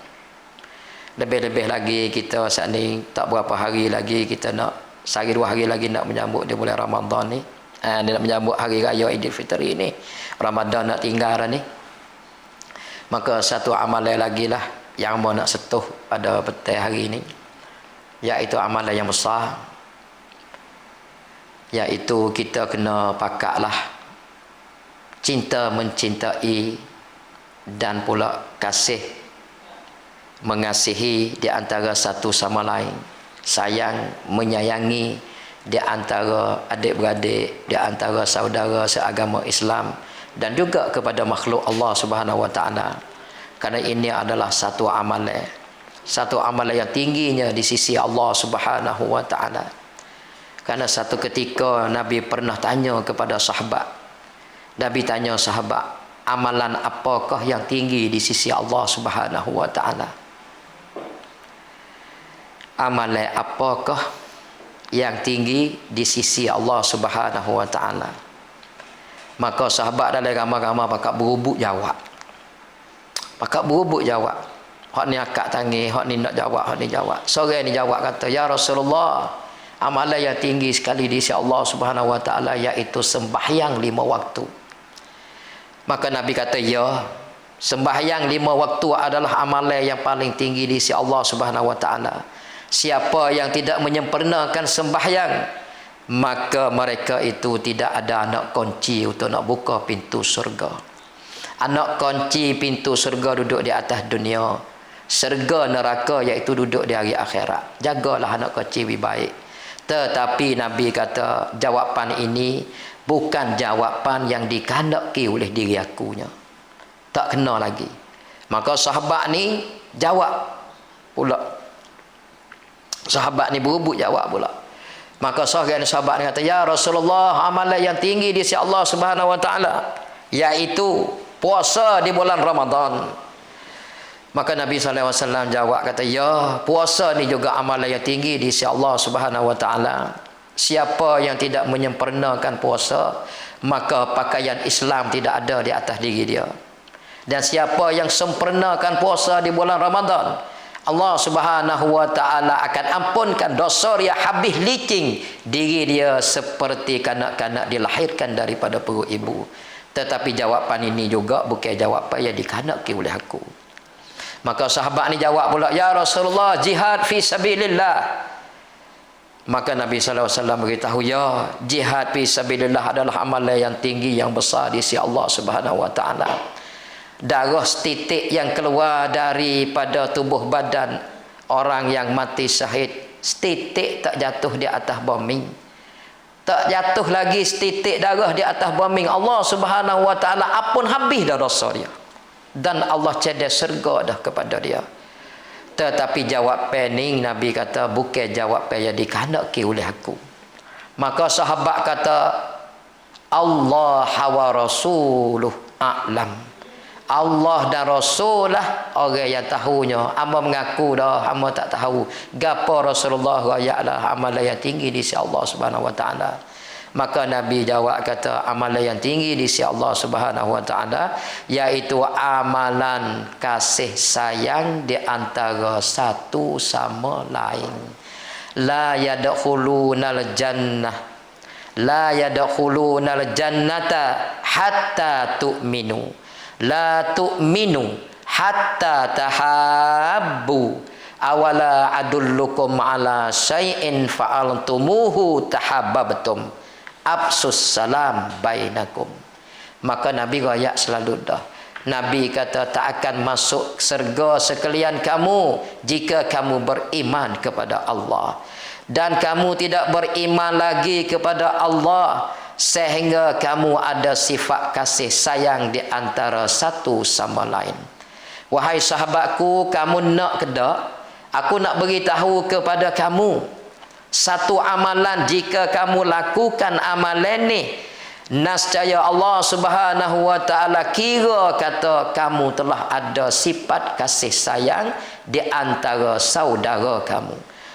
Lebih-lebih lagi kita saat ni tak berapa hari lagi kita nak, sehari dua hari lagi nak menyambut di bulan Ramadan ni, dia nak menyambut hari raya Aidilfitri ni, Ramadan nak tinggal ni. Maka satu amalan lagi lah yang mau nak sentuh pada petang hari ni, iaitu amalan yang besar, iaitu kita kena pakaklah cinta mencintai dan pula kasih mengasihi di antara satu sama lain, sayang menyayangi di antara adik-beradik, di antara saudara seagama Islam, dan juga kepada makhluk Allah Subhanahu Wa Taala. Kerana ini adalah satu amalan yang tingginya di sisi Allah Subhanahu Wa Taala. Karena satu ketika Nabi pernah tanya kepada sahabat. Nabi tanya sahabat, amalan apakah yang tinggi di sisi Allah Subhanahu Wa Taala? Amalan apakah yang tinggi di sisi Allah Subhanahu Wa Taala? Maka sahabat dalam ramai-ramai pakak berubuk jawab. Pakak berubuk jawab. Hak ni akak tangi, hak ni nak jawab, hak ni jawab. Seorang ni jawab kata, ya Rasulullah, amalan yang tinggi sekali di sisi Allah Subhanahu Wa Taala iaitu sembahyang 5 waktu. Maka Nabi kata, ya, sembahyang 5 waktu adalah amalan yang paling tinggi di sisi Allah Subhanahu Wa Taala. siapa yang tidak menyempurnakan sembahyang, maka mereka itu tidak ada anak kunci untuk nak buka pintu surga. Anak kunci pintu surga duduk di atas dunia, surga neraka iaitu duduk di hari akhirat. Jagalah anak kunci lebih baik. Tetapi Nabi kata jawapan ini bukan jawapan yang dikehendaki oleh diri akunya, tak kena lagi. Maka sahabat ni jawab pula, sahabat ni berebut jawab pula. Maka seorang sahabat ni kata, ya Rasulullah, amalan yang tinggi di sisi Allah Subhanahu wa taala iaitu puasa di bulan Ramadan. Maka Nabi SAW jawab kata, ya, puasa ni juga amalan yang tinggi di sisi Allah Subhanahu wa taala. Siapa yang tidak menyempurnakan puasa, maka pakaian Islam tidak ada di atas diri dia. Dan siapa yang sempurnakan puasa di bulan Ramadan, Allah Subhanahu wa taala akan ampunkan dosa dia habis licin. Diri dia seperti kanak-kanak dilahirkan daripada perut ibu. Tetapi jawapan ini juga bukan jawapan yang dikehendaki oleh aku. Maka sahabat ni jawab pula, ya Rasulullah, jihad fi sabilillah. Maka Nabi SAW beritahu, ya, jihad fi sabilillah adalah amalan yang tinggi, yang besar di sisi Allah Subhanahu wa taala. Darah setitik yang keluar daripada tubuh badan orang yang mati syahid, setitik tak jatuh di atas bumi, tak jatuh lagi setitik darah di atas bumi, Allah Subhanahu wa taala apun habis dah dosa dia, dan Allah cedek syurga dah kepada dia. Tetapi jawapan ni Nabi kata bukan jawapan yang dikehendaki oleh aku. Maka sahabat kata, Allah wa rasuluh a'lam. Allah dan Rasul lah orang yang tahunya. Hamba mengaku dah, hamba tak tahu gapo Rasulullah rakyatlah amalan yang tinggi di sisi Allah Subhanahu wa taala. Maka Nabi jawab kata, amalan yang tinggi di sisi Allah Subhanahu wa taala iaitu amalan kasih sayang di antara satu sama lain. La yadkhulunal jannah, la yadkhulunal jannata hatta tu'minu, la tu'minu hatta tahabbu, awala adullukum ala syai'in fa'altumuhu tahabbabtum, absus salam bainakum. Maka Nabi rakyat selalu dah, Nabi kata tak akan masuk syurga sekalian kamu jika kamu beriman kepada Allah, dan kamu tidak beriman lagi kepada Allah sehingga kamu ada sifat kasih sayang di antara satu sama lain. Wahai sahabatku, kamu nak ke tak? Aku nak beritahu kepada kamu satu amalan, jika kamu lakukan amalan ni, nascaya Allah Subhanahu wa taala kira kata kamu telah ada sifat kasih sayang di antara saudara kamu.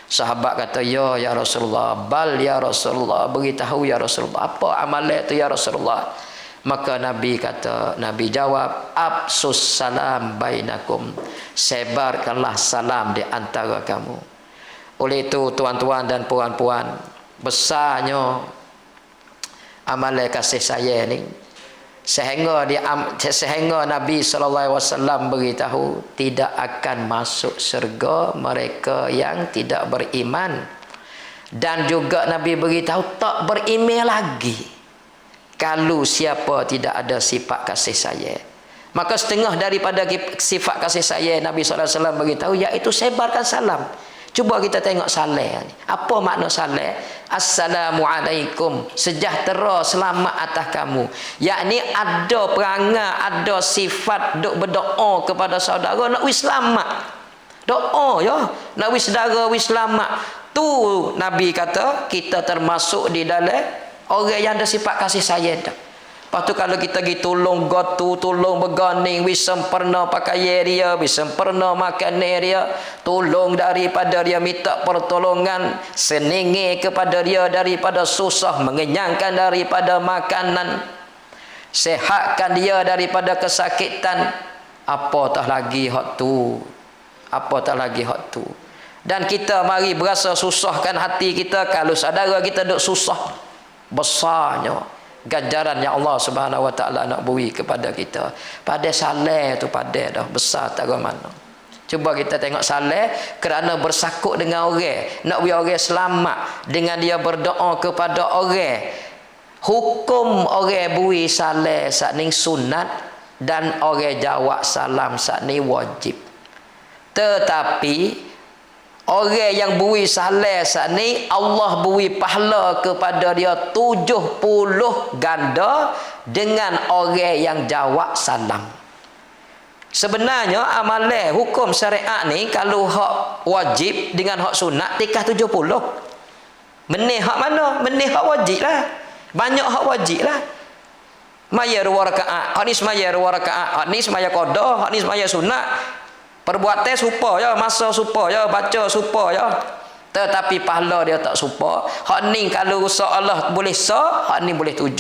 Sahabat kata, ya Rasulullah, bal ya Rasulullah, beritahu ya Rasulullah, apa amalan itu ya Rasulullah? Maka Nabi kata, Nabi jawab, absus salam bainakum, sebarkanlah salam di antara kamu. Oleh itu tuan-tuan dan puan-puan, besarnya amalan kasih sayang ni, sehingga Nabi SAW beritahu tidak akan masuk syurga mereka yang tidak beriman. Dan juga Nabi beritahu tak beriman lagi kalau siapa tidak ada sifat kasih sayang. Maka setengah daripada sifat kasih sayang Nabi SAW beritahu iaitu sebarkan salam. Cuba kita tengok salam ni. Apa makna salam? Assalamualaikum, sejahtera, selamat atas kamu. Yakni ada perangai, ada sifat duk berdoa kepada saudara nak wis selamat. Doa ya, nak wis saudara wis selamat. Tu Nabi kata kita termasuk di dalam orang yang ada sifat kasih sayang dah. Lepas tu kalau kita pergi tolong gotu, tolong berganing, wis sempurna pakaian dia, wis sempurna makanan dia, tolong daripada dia, minta pertolongan, senengi kepada dia daripada susah, mengenyangkan daripada makanan, sehatkan dia daripada kesakitan. Apatah lagi hak tu, apatah lagi hak tu. Dan kita mari berasa susahkan hati kita kalau saudara kita duk susah. Besarnya ganjaran yang Allah Subhanahu wa taala nak beri kepada kita. Pada salah tu pada dah besar tak ke mana. Cuba kita tengok saleh kerana bersakut dengan orang, nak biar orang selamat dengan dia berdoa kepada orang. Hukum orang bui saleh saat ni sunat dan orang jawab salam saat ni wajib. Tetapi orang yang bui saleh saat ni Allah bui pahala kepada dia 70 ganda dengan orang yang jawab salam. Sebenarnya amalan hukum syariat ni kalau hak wajib dengan hak sunat tikah 70. Menih hak mana? Menih hak wajib lah. Banyak hak wajib lah. Maya 2 rakaat, hak ni semaya 2 rakaat, hak ni semaya qada, hak ni semaya sunat. Perbuatan serupa ya, masa serupa ya, baca serupa ya. Tetapi pahala dia tak serupa. Hak ni kalau seolah boleh sah, hak ni boleh 7.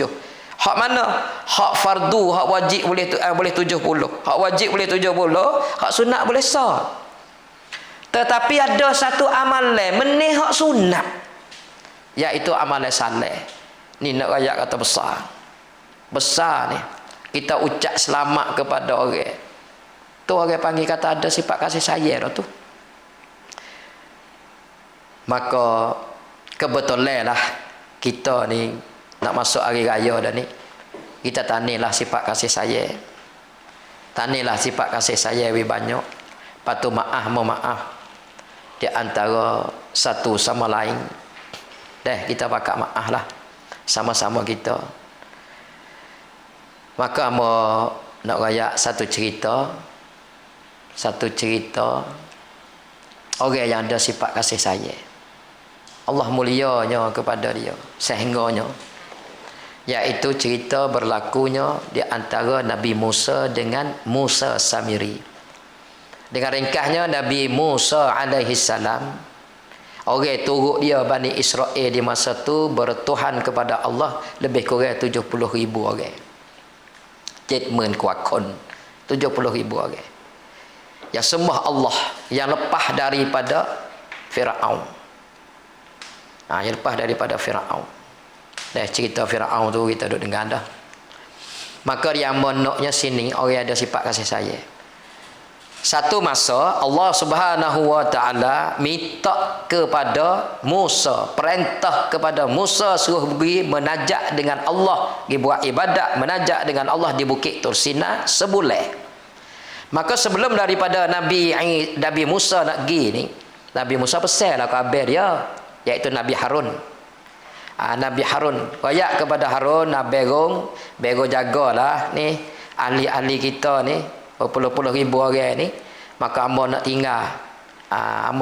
Hak mana? Hak fardu, hak wajib boleh 70. Hak wajib boleh 70, hak sunat boleh sah. Tetapi ada satu amalan menih hak sunat, iaitu amalan saleh. Ni nak rakyat kata besar. Besar ni. Kita ucap selamat kepada orang. Tu orang panggil kata ada sifat kasih sayang dah tu. Maka kebetulan lah kita ni nak masuk hari raya dah ni, kita tanilah sifat kasih sayang. Tanilah sifat kasih sayang lebih banyak. Patu maaf memaaf di antara satu sama lain. Kita pakat maaf lah sama-sama kita. Maka amo nak raya satu cerita orang yang ada sifat kasih sayang. Allah mulianya kepada dia sehingganya, iaitu cerita berlakunya di antara Nabi Musa dengan Musa Samiri. Dengan ringkasnya, Nabi Musa alaihi salam, orang turut dia Bani Israel di masa tu bertuhan kepada Allah lebih kurang 70,000 orang. 70,000 kuakon, 70,000 orang yang sembah Allah, yang lepas daripada Firaun. Yang lepas daripada Firaun. Cerita Firaun tu kita duduk dengar dah. Maka dia monoknya sini orang ada sifat kasih sayang. Satu masa Allah Subhanahu wa taala minta kepada Musa, perintah kepada Musa suruh pergi menajak dengan Allah, pergi buat ibadat menajak dengan Allah di Bukit Tur Sina sebulan. Maka sebelum daripada Nabi Musa nak pergi ni, Nabi Musa pesanlah khabar dia, iaitu Nabi Harun. Nabi Harun royak kepada Harun, berong jagalah ni ahli-ahli kita ni berpuluh-puluh ribu orang ni. Maka hamba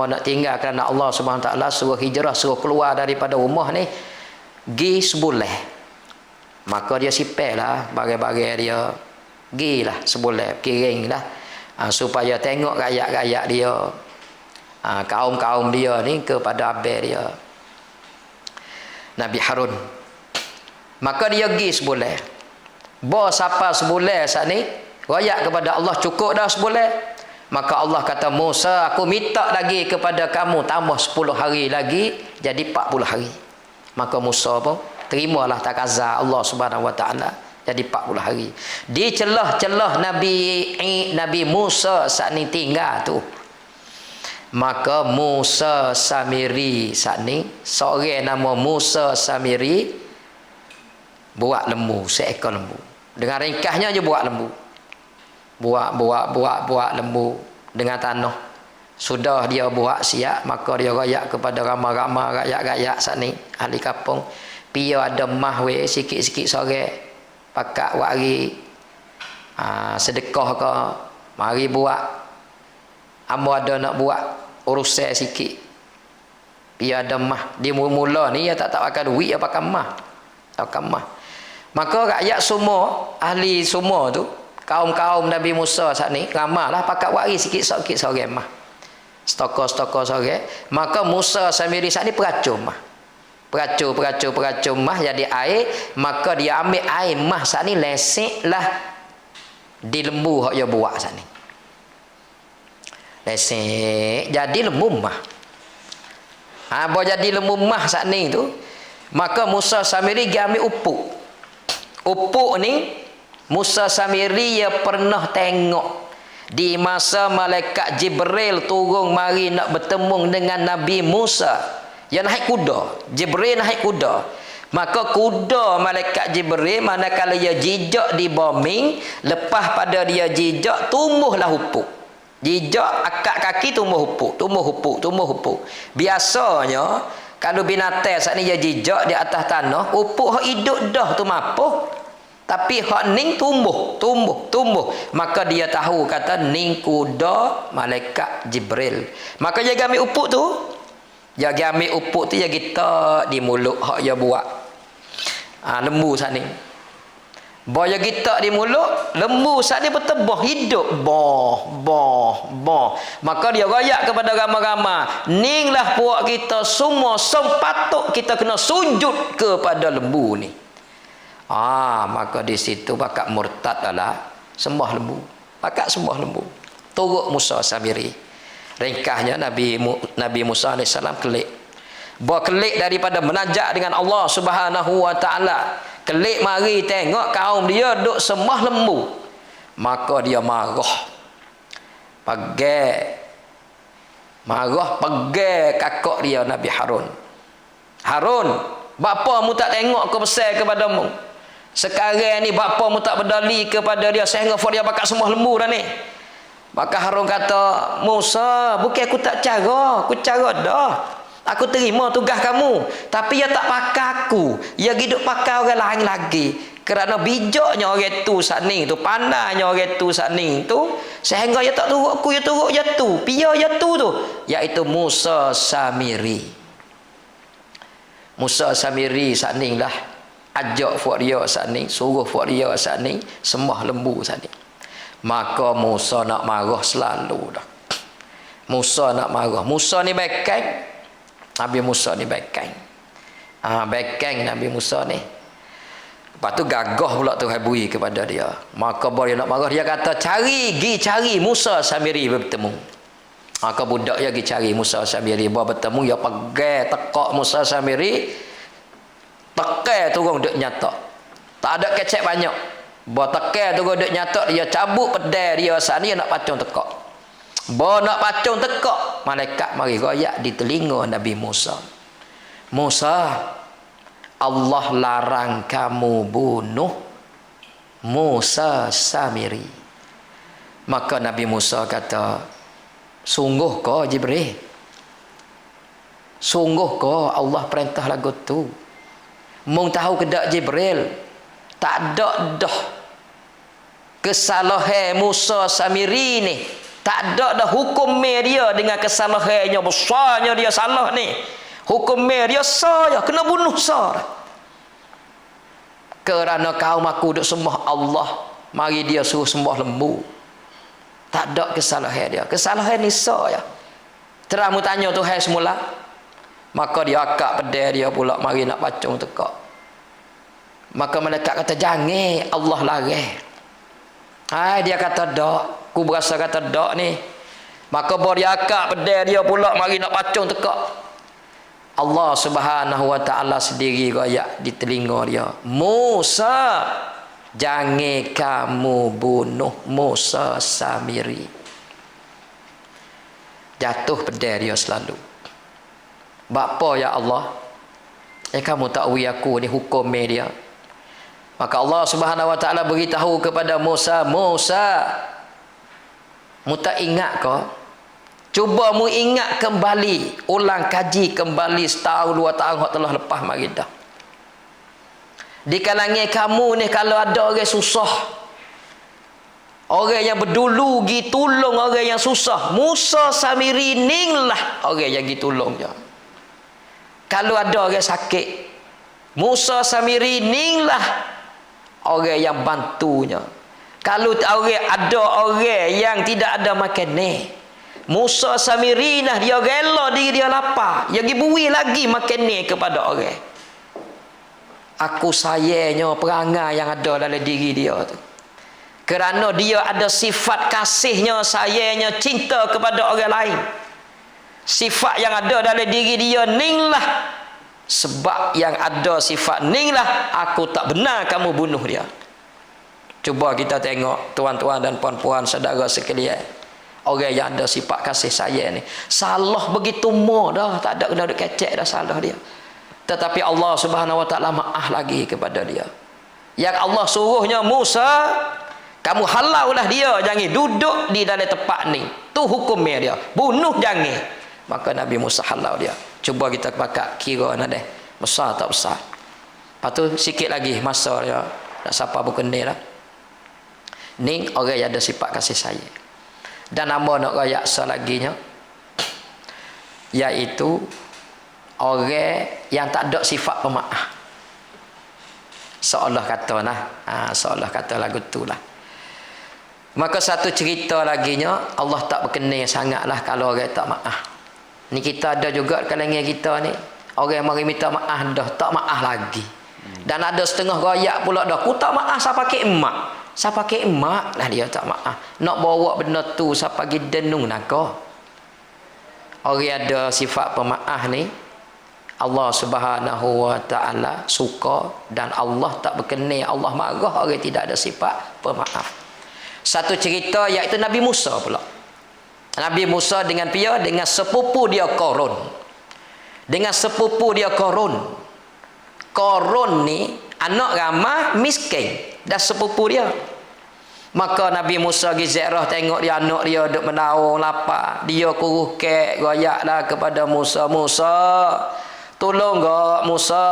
nak tinggal kerana Allah Subhanahu Wa Taala suruh hijrah, suruh keluar daripada rumah ni pergi sebulan. Maka dia sipellah bagai-bagai dia pergilah sebulan, kiringlah supaya tengok rakyat-rakyat dia, kaum-kaum dia ni kepada abang dia Nabi Harun. Maka dia pergi sebulan. Bos apa sebulan saat ni royak kepada Allah, cukup dah sebulan. Maka Allah kata, Musa, aku minta lagi kepada kamu tambah 10 hari lagi jadi 40 hari. Maka Musa pun terimalah takaza Allah Subhanahu Wa Taala jadi 40 hari. Di celah-celah Nabi Musa saat ni tinggal tu, maka Musa Samiri saat ni, seorang nama Musa Samiri buat lembu, seekor lembu. Dengan ringkasnya je buat lembu. Buat lembu dengan tanah. Sudah dia buat siap, maka dia royak kepada ramai-ramai rakyat-rakyat saat ni, ahli kampung, pia ada mah we sikit-sikit sore pakat wari sedekah ke, mari buat. Amba ada nak buat urusan sikit, pia ada mah. Dia mula ni dia tak pakai duit, dia pakai mah. Maka rakyat semua, ahli semua tu, kaum-kaum Nabi Musa saat ni ramailah pakat wari sikit-sikit sore mah. Stokor-stokor sore. Maka Musa Samiri saat ni peracun mah. Peracun mah jadi air. Maka dia ambil air mah saat ni leseklah di lembu hak dia buat saat ni. Lesek jadi lembu mah. Apa jadi lembu mah saat ni tu, maka Musa Samiri dia ambil upuk ni Musa Samiri dia pernah tengok di masa malaikat Jibril turun mari nak bertemu dengan Nabi Musa. Dia naik kuda. Jibril naik kuda. Maka kuda malaikat Jibril manakala dia jijak di bumi, lepas pada dia jijak tumbuhlah hupuk. Jijak akak kaki tumbuh hupuk. Biasanya kalau binatang saat ni dia jijak di atas tanah, hupuk hak hidup dah tu mapuh. Tapi hak ning tumbuh. Maka dia tahu kata ning kuda malaikat Jibril. Maka dia ambil upuk tu. Dia ambil upuk tu dia kita di mulut hak dia buat. Lembu sat ni. Boya kita di mulut, lembu sat ni bertebah hidup. Boh. Maka dia royak kepada ramai-ramai. Ninglah puak kita semua sepatut kita kena sujud kepada lembu ni. Maka di situ bakat murtad adalah sembah lembu. Bakat sembah lembu. Turut Musa Samiri. Ringkasnya Nabi Musa AS kelik. Bawa kelik daripada menajak dengan Allah Subhanahu wa taala. Kelik mari tengok kaum dia duk sembah lembu. Maka dia marah. Pegai kakak dia Nabi Harun. Harun, bapa mu tak tengok ke besar kepadamu? Sekarang ni bapa mu tak berdali kepada dia sehingga dia bakat sembah lembu dah ni. Maka Harun kata, Musa, bukan aku tak cara, aku cara dah. Aku terima tugas kamu, tapi dia tak pakai aku. Dia hidup pakai orang lain lagi. Kerana bijaknya orang tu saat ni tu, pandainya orang tu saat ni tu, sehingga dia tak turut aku, dia turut dia tu. Pia dia tu, iaitu Musa Samiri. Musa Samiri saat ni lah ajak fuak dia saat ni, suruh fuak dia saat ni sembah lembu saat ni. Maka Musa nak marah selalu dah. Musa nak marah. Musa ni bekang. Nabi Musa ni bekang. Bekang Nabi Musa ni. Lepas tu gagah pula tu habui kepada dia. Maka dia nak marah, dia kata cari Musa Samiri bertemu. Maka budak dia pergi cari Musa Samiri bertemu, dia pegang tekak Musa Samiri. Tekai turun duk nyatak. Tak ada kecek banyak. Tekai turun duk nyatak, dia cabut pedai dia saat ni nak pacung tekak. Nak pacung tekak, malaikat mari royak di telinga Nabi Musa. Musa, Allah larang kamu bunuh Musa Samiri. Maka Nabi Musa kata, sungguh kau Jibril? Sungguh kau Allah perintah lagu tu? Mung tahu kedak Jibril? Tak ada dah kesalahan Musa Samiri ni. Tak ada dah hukum dia dengan kesalahannya besarnya dia salah ni. Hukum dia saya kena bunuh sah. Kerana kaum aku duk sembah Allah, mari dia suruh sembah lembu. Tak ada kesalahan dia. Kesalahan ni saya. Teramu tanya Tuhan semula. Maka dia akak pedai dia pula mari nak pacung tekak. Maka malaikat kata jangan, Allah larang. Dia kata dak. Aku berasa kata dak ni. Maka dia akak pedai dia pula mari nak pacung tekak. Allah Subhanahu wa taala sendiri royak di telinga dia. Musa, jangan kamu bunuh Musa Samiri. Jatuh pedai dia selalu. Bapa ya Allah, kamu tak wi aku ni hukum dia. Maka Allah Subhanahu wa taala beritahu kepada Musa, Musa, mu tak ingat kau? Cuba mu ingat kembali, ulang kaji kembali setahun 2 tahun hak telah lepas mari dah. Di kalangan kamu ni kalau ada orang susah, orang yang berdulu gi tolong orang yang susah, Musa Samiri ninglah orang yang gi tolong dia. Kalau ada orang sakit, Musa Samiri ninglah orang yang bantunya. Kalau ada orang yang tidak ada makan, Musa Samiri lah dia rela diri dia lapar, dia pergi bui lagi makan kepada orang. Aku sayangnya perangai yang ada dalam diri dia tu. Kerana dia ada sifat kasihnya, sayangnya, cinta kepada orang lain. Sifat yang ada dalam diri dia ninglah. Sebab yang ada sifat ninglah, aku tak benar kamu bunuh dia. Cuba kita tengok tuan-tuan dan puan-puan saudara sekalian, orang yang ada sifat kasih sayang ni salah begitu dah, tak ada kena kecek dah salah dia, tetapi Allah Subhanahu Wa Taala maaf lagi kepada dia. Yang Allah suruhnya, Musa, kamu halaulah dia, jangan duduk di dalam tempat ni, tu hukumnya dia, bunuh jangan. Maka Nabi Musa halau dia. Cuba kita pakat kira nak deh, besar tak besar. Lepas tu sikit lagi masa dia nak siapa berkenal lah. Ni orang yang ada sifat kasih sayang. Dan nama nak rayak selaginya, iaitu orang yang tak ada sifat pemaaf. Seolah kata seolah kata lagu tu lah. Maka satu cerita laginya, Allah tak berkenan sangatlah kalau orang tak maaf. Ni kita ada juga kalangan kita ni, orang yang mari minta maaf dah tak maaf lagi. Dan ada setengah rakyat pula dah, ku tak maaf saya pakai emak. Saya pakai emak lah dia tak maaf. Nak bawa benda tu saya pergi denung naka. Orang ada sifat pemaaf ni, Allah Subhanahu Wa Taala suka, dan Allah tak berkenan, Allah marah orang tidak ada sifat pemaaf. Satu cerita iaitu Nabi Musa pula. Nabi Musa dengan dengan sepupu dia Qarun. Dengan sepupu dia Qarun. Qarun ni anak ramah, miskin, dan sepupu dia. Maka Nabi Musa pergi ziarah, tengok dia anak dia duk menaung lapar. Dia kuruh kek royaklah kepada Musa, Musa, tolong gak Musa,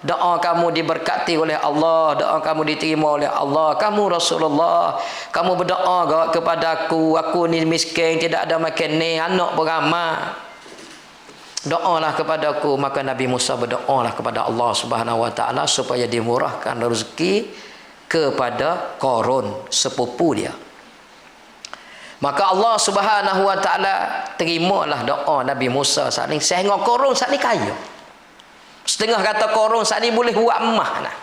doa kamu diberkati oleh Allah, doa kamu diterima oleh Allah. Kamu Rasulullah, kamu berdoa gak kepada aku ni miskin, tidak ada makan ni, anak beramah, doalah kepada aku. Maka Nabi Musa berdoalah kepada Allah Subhanahu Wa Taala supaya dimurahkan rezeki kepada Qarun, sepupu dia. Maka Allah Subhanahu Wa Taala terimalah doa Nabi Musa saat ni, sehingga Qarun saat ni kaya. Setengah kata Qarun saat ni boleh buat emas nah.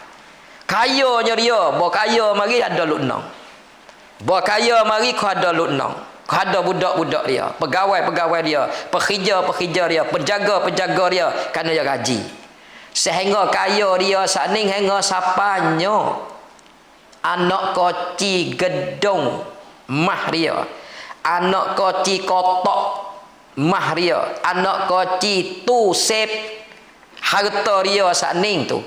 Kayanya dia, bawa kaya mari ada lutnang. Bawa kaya mari kau ada lutnang. Kau ada budak-budak dia, pegawai-pegawai dia, pekerja-pekerja dia, penjaga-penjaga dia, kerana dia gaji. Sehingga kaya dia saat ni hingga sapanya anak koci gedung mah dia, anak koci kotak mah dia, anak koci tu sep harta dia saat ni tu.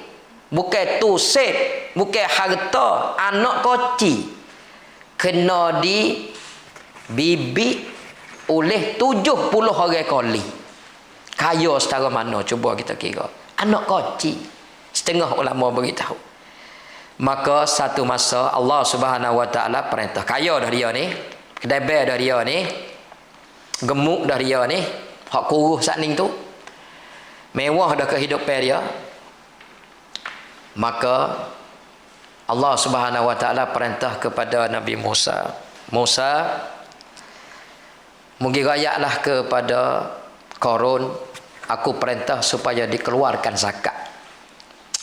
Bukan tu sep, bukan harta, anak koci kena di bibi oleh 70 orang koli. Kaya setara mana cuba kita kira. Anak koci. Setengah ulama beritahu. Maka satu masa Allah Subhanahu Wa Taala perintah, kaya dah dia ni, kedai ber dah dia ni, gemuk dah dia ni, hak kuruh saat ni tu, mewah dah kehidupan dia. Maka Allah Subhanahu Wa Taala perintah kepada Nabi Musa, Musa, mungkin rayaklah kepada Qarun, aku perintah supaya dikeluarkan zakat.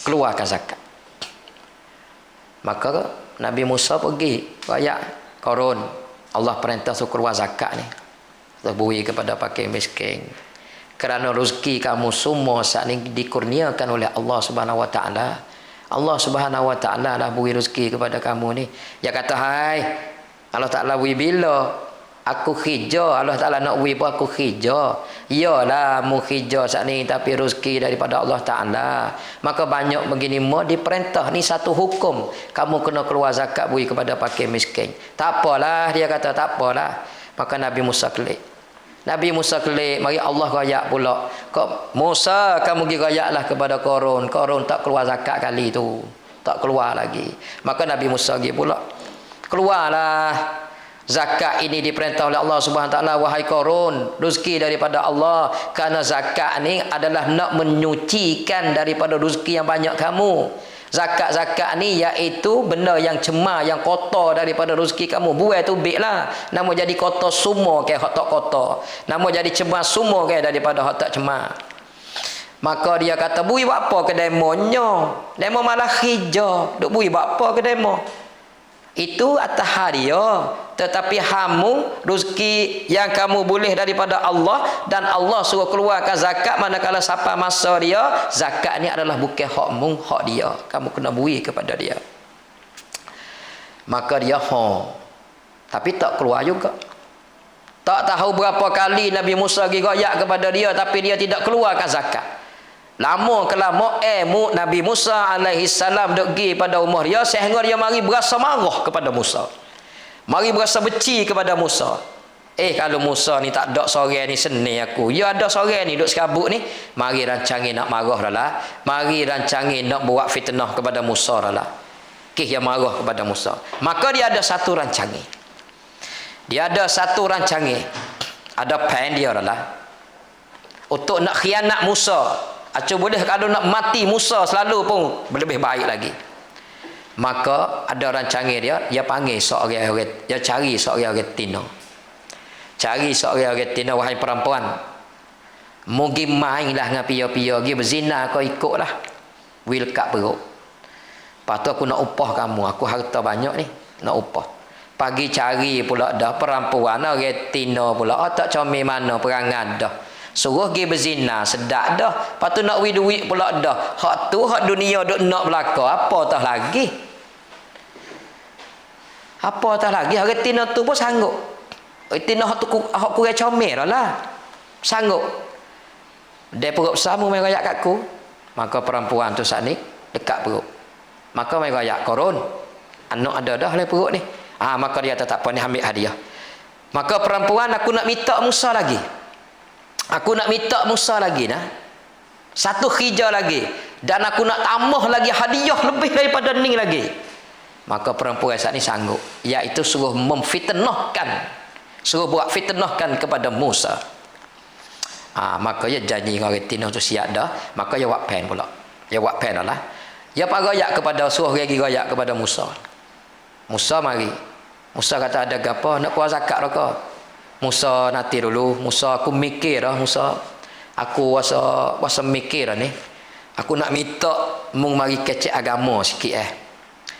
Keluarkan zakat. Maka Nabi Musa pergi rayak Qarun, Allah perintah suruh keluar zakat ni, terbui kepada fakir miskin. Kerana rezeki kamu semua saat ini dikurniakan oleh Allah Subhanahu Wa Taala. Allah Subhanahu Wa Taala dah beri rezeki kepada kamu ni. Dia kata, hai, Allah Taala beri bila aku khija, Allah Taala nak beri pun aku khija. Iyalah mu khija saat ni, tapi rezeki daripada Allah Taala. Maka banyak begini mau diperintah ni satu hukum, kamu kena keluar zakat beri kepada fakir miskin. Tak apalah, dia kata tak apalah. Maka Nabi Musa kelik. Nabi Musa kelik, mari Allah rayak pula. Kau Musa, kamu pergi rayaklah kepada Qarun. Qarun tak keluar zakat kali tu. Tak keluar lagi. Maka Nabi Musa pergi pula. Keluarlah zakat ini diperintah oleh Allah Subhanahu Wa Taala, wahai Qarun, rezeki daripada Allah. Kerana zakat ni adalah nak menyucikan daripada rezeki yang banyak kamu. Zakat-zakat ni iaitu benda yang cemar, yang kotor daripada rezeki kamu. Buai tu baiklah, nama jadi kotor semua ke hak tak kotor, nama jadi cemar semua ke daripada hak tak cemar. Maka dia kata, bui buat apa ke demonya? Demo malah hijau, duk bui buat apa ke demo? Itu atas dia. Tetapi hamu rezeki yang kamu boleh daripada Allah, dan Allah suruh keluarkan zakat manakala sampai masa dia. Zakat ni adalah bukan hakmu, hak dia. Kamu kena beri kepada dia. Maka dia tapi tak keluar juga. Tak tahu berapa kali Nabi Musa pergi royak kepada dia, tapi dia tidak keluarkan zakat. Lama kelama Nabi Musa alaihi salam duk pergi pada umur dia, sehingga dia mari berasa marah kepada Musa. Mari berasa benci kepada Musa. Kalau Musa ni tak ada sore ni seni aku. Ya ada sore ni duk sekabut ni, mari rancangin nak marah dah lah. Mari rancangin nak buat fitnah kepada Musa dah lah. Yang marah kepada Musa. Maka dia ada satu rancangan. Ada plan dia adalah untuk nak khianat Musa. Boleh kalau nak mati Musa selalu pun lebih baik lagi. Maka ada rancangan dia panggil seorang orang, dia cari seorang orang Tino. Cari seorang orang Tino, wahai perempuan, mungkin mainlah dengan pia-pia, pergi berzina kau ikutlah. Will kat perut. Lepas tu aku nak upah kamu, aku harta banyak ni, nak upah. Pagi cari pula dah perempuan orang Tino pula, tak comel mana perangan dah. Suruh pergi berzina, sedap dah. Lepas tu nak duit pula dah. Hak tu hak dunia duk nak belaka, apa tah lagi? Apa tah lagi? Orang Tino tu pun sanggup. Orang Tino hak tu hak kurang comel lah. Sanggup. Dia perut besar mu main royak kat aku. Maka perempuan tu saat ni dekat perut. Maka main royak korun. Anak ada dah oleh perut ni. Maka dia tak apa ni, ambil hadiah. Maka perempuan, aku nak minta Musa lagi. Aku nak minta Musa lagi nah. Satu khija lagi. Dan aku nak tambah lagi hadiah lebih daripada ni lagi. Maka perempuan saat ni sanggup. Iaitu suruh memfitnahkan. Suruh buat fitnahkan kepada Musa. Maka dia janji dengan orang Tino tu siap dah. Maka dia buat pen pula. Dia buat pen lah. Dia pak royak kepada, suruh lagi royak kepada Musa. Musa mari. Musa kata ada gapo nak keluar zakat dah. Musa nanti dulu. Musa aku mikir dah Musa. Aku wasa mikir dah ni. Aku nak minta mung mari kecek agama sikit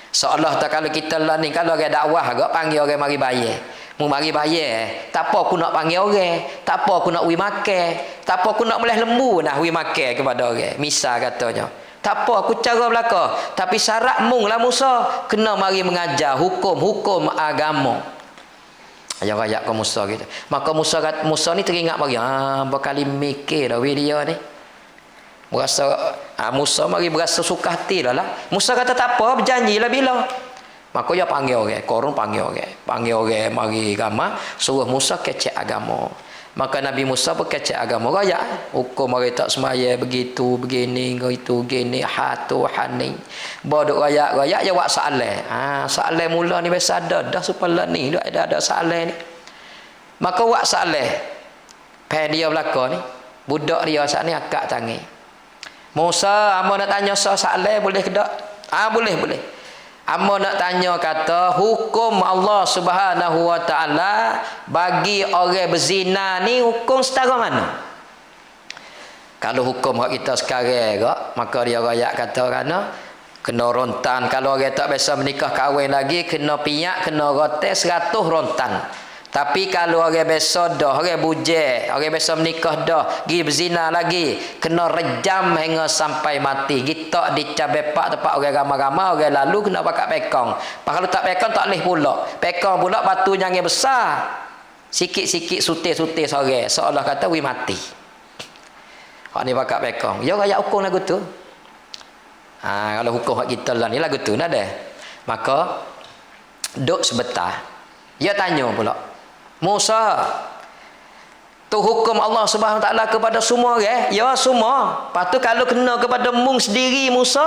Seolah tak kalau kita lah ni, kalau orang dakwah agak panggil orang mari bayar. Mung mari bayar, tak apa aku nak panggil orang, tak apa aku nak wi makan, tak apa aku nak belah lembu nak wi makan kepada orang. Misal katanya. Tak apa aku cara belaka, tapi syarat mung lah Musa kena mari mengajar hukum-hukum agama. Ayah rakyat ke Musa gitu. Maka Musa ni teringat bagi berkali mikir dah dia ni. Berasa Musa mari berasa suka hati lah. Musa kata tak apa, berjanjilah bila. Maka dia panggil orang, korang panggil orang mari agama, suruh Musa kecek agama. Maka Nabi Musa berkecek agama raya. Hukum orang tak semaya begitu, begini, itu, gini, hatu, haning. Bodok raya je buat soalan. Soalan mula ni biasa ada. Dah supaya ni, ada soalan ni. Maka buat soalan. Pen dia belakang ni. Budak dia saat ni akak tangi. Musa, amo nak tanya soalan boleh ke tak? Boleh. Amo nak tanya kata hukum Allah Subhanahu wa taala bagi orang berzina ni hukum setara mana? Kalau hukum hak kita sekarang maka dia rakyat kata kerana kena rontan. Kalau orang tak biasa menikah kahwin lagi kena piyak, kena rotan 100 rontan. Tapi kalau orang biasa dah, orang bujek, orang biasa menikah dah, pergi berzina lagi, kena rejam hingga sampai mati. Kita dicabai pak tempat orang ramai-ramai, orang lalu kena pakai pekong. Kalau tak pekong tak boleh pula. Pekong pula batu jangan besar. Sikit-sikit sutir-sutir sore. Seolah kata we mati. Hak ni pakai pekong. Ya rakyat hukum lagu tu. Kalau hukum hak kita lah ni lagu tu nak ada. Maka duk sebentar. Dia tanya pula. Musa, tu hukum Allah Subhanahu taala kepada semua orang? Ya semua. Lepas tu kalau kena kepada mung sendiri Musa,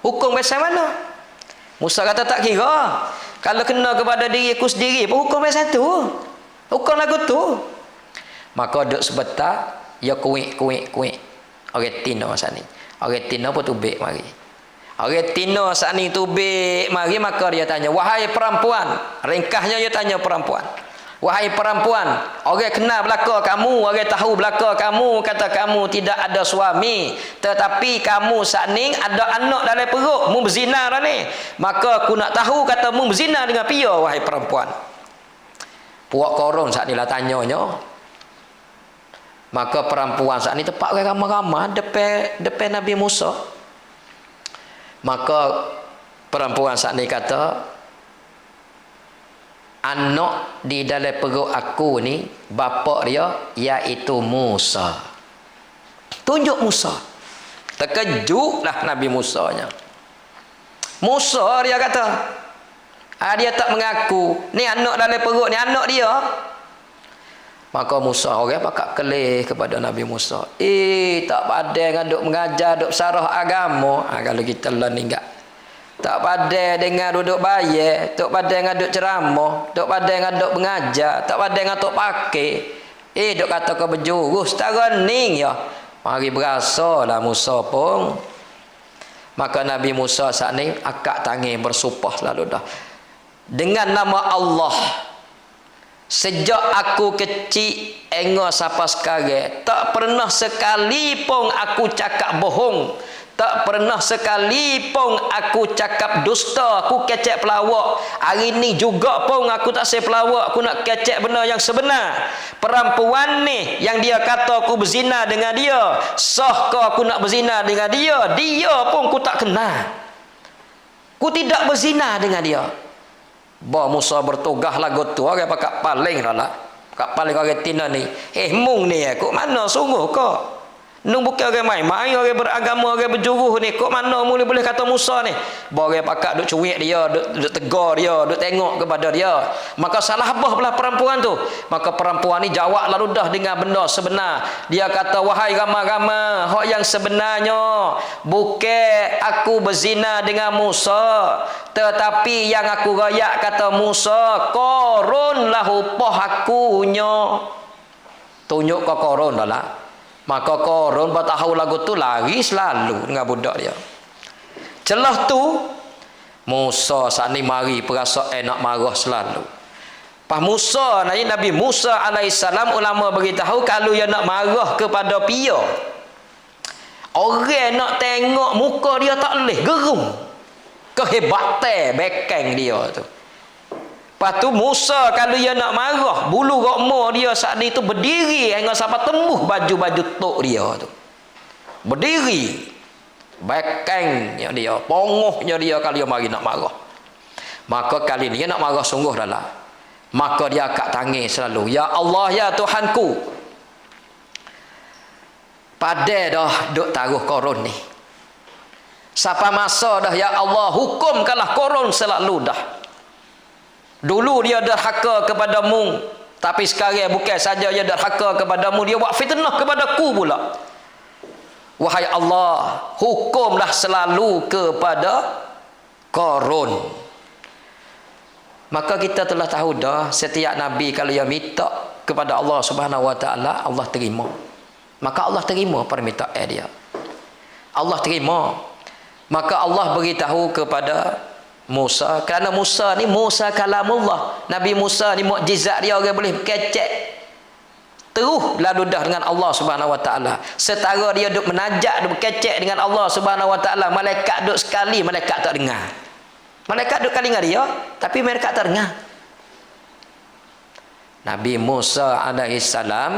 hukum biasa mana? Musa kata tak kira. Kalau kena kepada diri aku sendiri pun hukum biasa tu. Hukum lagu tu. Maka duduk sebentar, ya kuik. Orang Tino masa ni. Orang Tino pun tubik mari. Orang Tino saat ni tubik mari, maka dia tanya, wahai perempuan. Ringkasnya dia tanya perempuan. Wahai perempuan, orang kenal belaka kamu, orang tahu belaka kamu, kata kamu tidak ada suami, tetapi kamu saat ni ada anak dalam perut, mu berzina dah ni. Maka aku nak tahu kata mu berzina dengan pia, wahai perempuan. Puak korong saat ni lah tanyanya. Maka perempuan saat ni tempat orang ramai-ramai depan Nabi Musa. Maka perempuan saat ni kata, anak di dalam perut aku ni bapa dia iaitu Musa. Tunjuk Musa. Terkejutlah Nabi Musanya. Musa dia kata, dia tak mengaku ni anak dalam perut ni anak dia. Maka Musa orang pakak kelih kepada Nabi Musa. Tak pandai dengan duk mengajar, duk sarah agama. Kalau kita lah ni enggak. Tak pandai dengan duduk bayar, tak pandai dengan duk ceramah, tak pandai dengan duk mengajar, tak pandai dengan duk pakai. Duk kata kau berjurus, tak rening ya. Mari berasalah Musa pun. Maka Nabi Musa saat ni akak tangan bersumpah selalu dah. Dengan nama Allah, sejak aku kecil hingga sampai sekarang, tak pernah sekali pun aku cakap bohong. Tak pernah sekali pun aku cakap dusta, aku kecek pelawak. Hari ni juga pun aku tak say pelawak, aku nak kecek benda yang sebenar. Perempuan ni yang dia kata aku berzina dengan dia, sah ke aku nak berzina dengan dia? Dia pun aku tak kenal. Aku tidak berzina dengan dia. Bah Musa bertugah lagu tu, orang pakat paling lah. Pakat paling orang tina ni. Mung ni aku mana sungguh kau? Nung bukan orang main-main, orang beragama, orang berjuruh ni. Kok mana boleh kata Musa ni? Orang pakat duk cuik dia, duk tegur dia, duk tengok kepada dia. Maka salah apa belah perempuan tu? Maka perempuan ni jawab lalu dah dengan benda sebenar. Dia kata, wahai Rama-Rama, hak yang sebenarnya bukan aku berzina dengan Musa, tetapi yang aku royak kata Musa, korun lah upah akunya. Tunjuk ke korun dah lah. Maka korun tahu lagu tu lari selalu dengan budak dia. Celah tu Musa saat ni mari perasa nak marah selalu. Pas Musa Nabi Musa alaihissalam, ulama beritahu kalau dia nak marah kepada pia, orang nak tengok muka dia tak boleh gerung. Kehebatan bekeng dia tu. Lepas tu Musa kalau dia nak marah, bulu rokmo dia saat ni tu berdiri hingga sampai tembus baju-baju tok dia tu. Berdiri. Bekengnya dia, pongohnya dia kalau dia mari nak marah. Maka kali ni dia nak marah sungguh dah lah. Maka dia angkat tangan selalu, ya Allah ya Tuhanku, pada dah duk taruh korun ni. Sampai masa dah ya Allah, hukumkanlah korun selalu dah. Dulu dia derhaka kepadamu, tapi sekarang bukan saja dia derhaka kepadamu, dia buat fitnah kepadaku pula. Wahai Allah, hukumlah selalu kepada korun. Maka kita telah tahu dah, setiap Nabi kalau dia minta kepada Allah Subhanahu Wa Taala, Allah terima. Maka Allah terima permintaan dia. Allah terima. Maka Allah beritahu kepada Musa, kerana Musa ni Musa kalamullah. Nabi Musa ni mukjizat dia, orang boleh kecek terus lalu dah dengan Allah Subhanahu Wa Taala. Setara dia duk menajak, duk kecek dengan Allah Subhanahu Wa Taala, malaikat duk sekali, malaikat tak dengar. Malaikat duk kali dengan dia, tapi malaikat tak dengar. Nabi Musa alaihissalam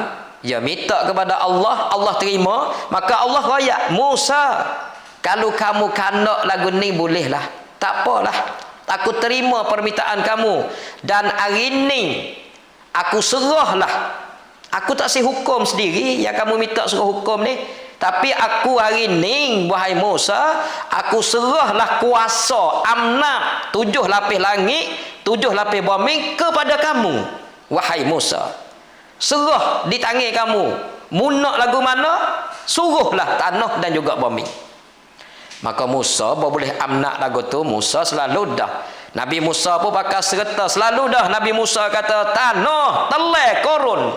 dia minta kepada Allah, Allah terima. Maka Allah royak, Musa, kalau kamu kanak lagu ni bolehlah. Tak apalah, aku terima permintaan kamu. Dan hari ni aku serahlah. Aku tak sih hukum sendiri yang kamu minta suruh hukum ni. Tapi aku hari ni, wahai Musa, aku serahlah kuasa amnah 7 lapis langit, 7 lapis bumi kepada kamu, wahai Musa. Serah di tangan kamu. Munak lagu mana, suruhlah tanah dan juga bumi. Maka Musa boleh amnak lagu tu. Musa selalu dah. Nabi Musa pun pakai serta selalu dah. Nabi Musa kata, tanah telai korun,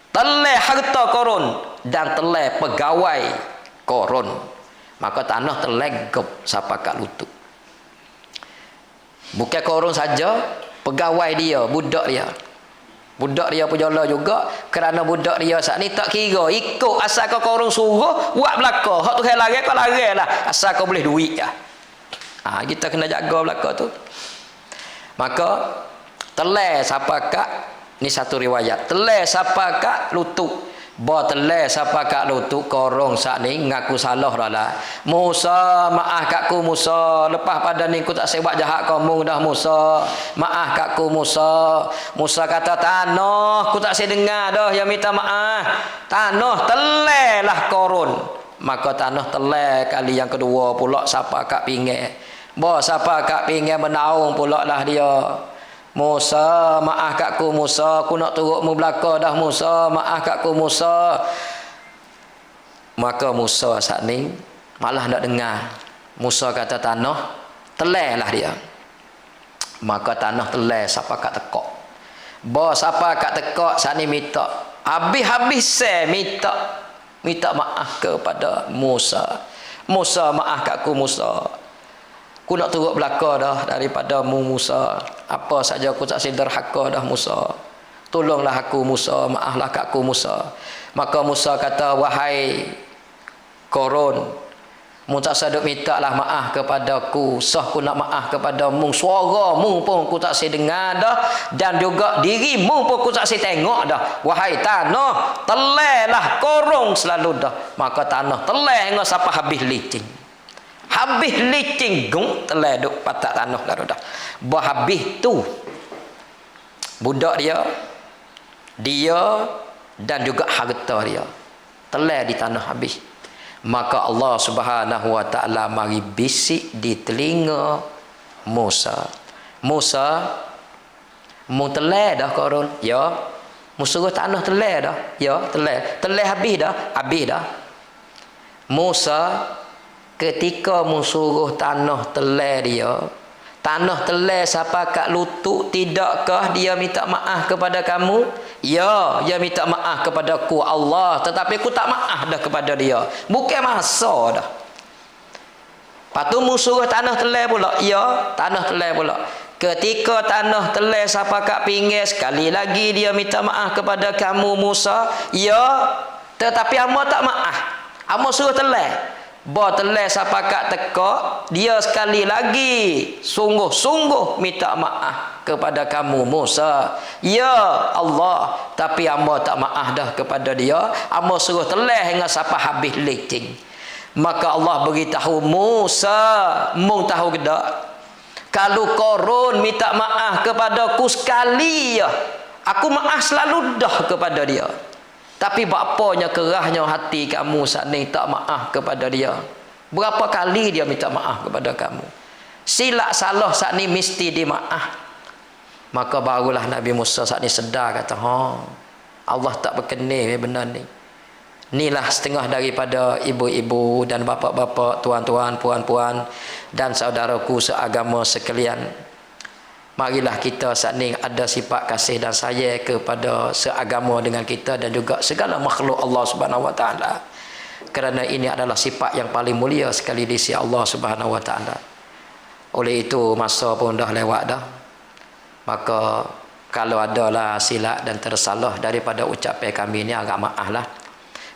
telai harta korun, dan telai pegawai korun. Maka tanah telai gep sampai kat lutut. Bukan korun saja, pegawai dia, budak dia. Budak dia pun jala juga, kerana budak dia saat ni tak kira ikut asal kau korun suruh buat belaka. Hak tu lari kau lari lah, asal kau boleh duit lah. Kita kena jaga belaka tu. Maka telai sampai kat ni satu riwayat, telai sampai kat lutut. Ba telai siapa kat lutut korong saat ni ngaku salah dah lah. Musa, maaf kat ku Musa. Lepas pada ni ku tak sebab jahat kamu dah Musa. Maaf kat ku Musa. Musa kata tanah ku tak sedengar dah yang minta maaf. Tanah telai lah korun. Maka tanah telai kali yang kedua pula siapa kat pinggir. Ba siapa kat pinggir menaung pula lah dia. Musa, maaf kat ku Musa, aku nak turut mu belaka dah Musa, maaf kat ku Musa. Maka Musa saat ni malah nak dengar. Musa kata tanah telai lah dia. Maka tanah telai siapa kat tekok. Ba siapa kat tekok saat ni minta. Habis-habis saya minta maaf kepada Musa. Musa, maaf kat ku Musa. Aku nak turut belaka dah daripada mu Musa. Apa saja aku tak sederhaka dah Musa. Tolonglah aku Musa, maaflah kat aku Musa. Maka Musa kata, wahai Korun, mu tak saduk minta lah maaf kepada aku. Sah aku nak maaf kepada mu. Suara mu pun aku tak sedengar dah. Dan juga diri mu pun aku tak tengok dah. Wahai tanah, telai lah korong selalu dah. Maka tanah telai dengan siapa habis licin. Habis licin gung telai duk patak tanah lalu dah. Habis tu budak dia dan juga harta dia telai di tanah habis. Maka Allah Subhanahu wa taala mari bisik di telinga Musa. Musa, mu telai dah korun? Ya. Mu suruh tanah telai dah? Ya, telai. Telai habis dah. Musa ketika mu suruh tanah telai dia, tanah telai siapa kat lutut, tidakkah dia minta maaf kepada kamu? Ya, dia minta maaf kepada ku Allah, tetapi ku tak maaf dah kepada dia. Bukan masa dah. Lepas tu mu suruh tanah telai pula. Ya, tanah telai pula. Ketika tanah telai siapa kat pinggir, sekali lagi dia minta maaf kepada kamu Musa. Ya, tetapi hamba tak maaf. Hamba suruh telai. Ba telai siapa kat tekak, dia sekali lagi sungguh-sungguh minta maaf kepada kamu Musa. Ya Allah, tapi hamba tak maaf dah kepada dia. Hamba suruh telai hingga siapa habis licin. Maka Allah beritahu Musa, mung tahu ke tak? Kalau korun minta maaf kepada aku sekali ya, aku maaf selalu dah kepada dia. Tapi bapanya kerahnya hati kamu saat ni tak maaf kepada dia. Berapa kali dia minta maaf kepada kamu? Silap salah saat ni mesti dimaaf. Maka barulah Nabi Musa saat ni sedar kata, Allah tak berkenih benar ni. Inilah setengah daripada ibu-ibu dan bapa-bapa, tuan-tuan, puan-puan dan saudaraku seagama sekalian. Marilah kita saat ini ada sifat kasih dan sayang kepada seagama dengan kita dan juga segala makhluk Allah Subhanahu wa taala. Kerana ini adalah sifat yang paling mulia sekali di sisi Allah Subhanahu wa taala. Oleh itu masa pun dah lewat dah. Maka kalau adalah silap dan tersalah daripada ucapan kami ini, agak maaflah.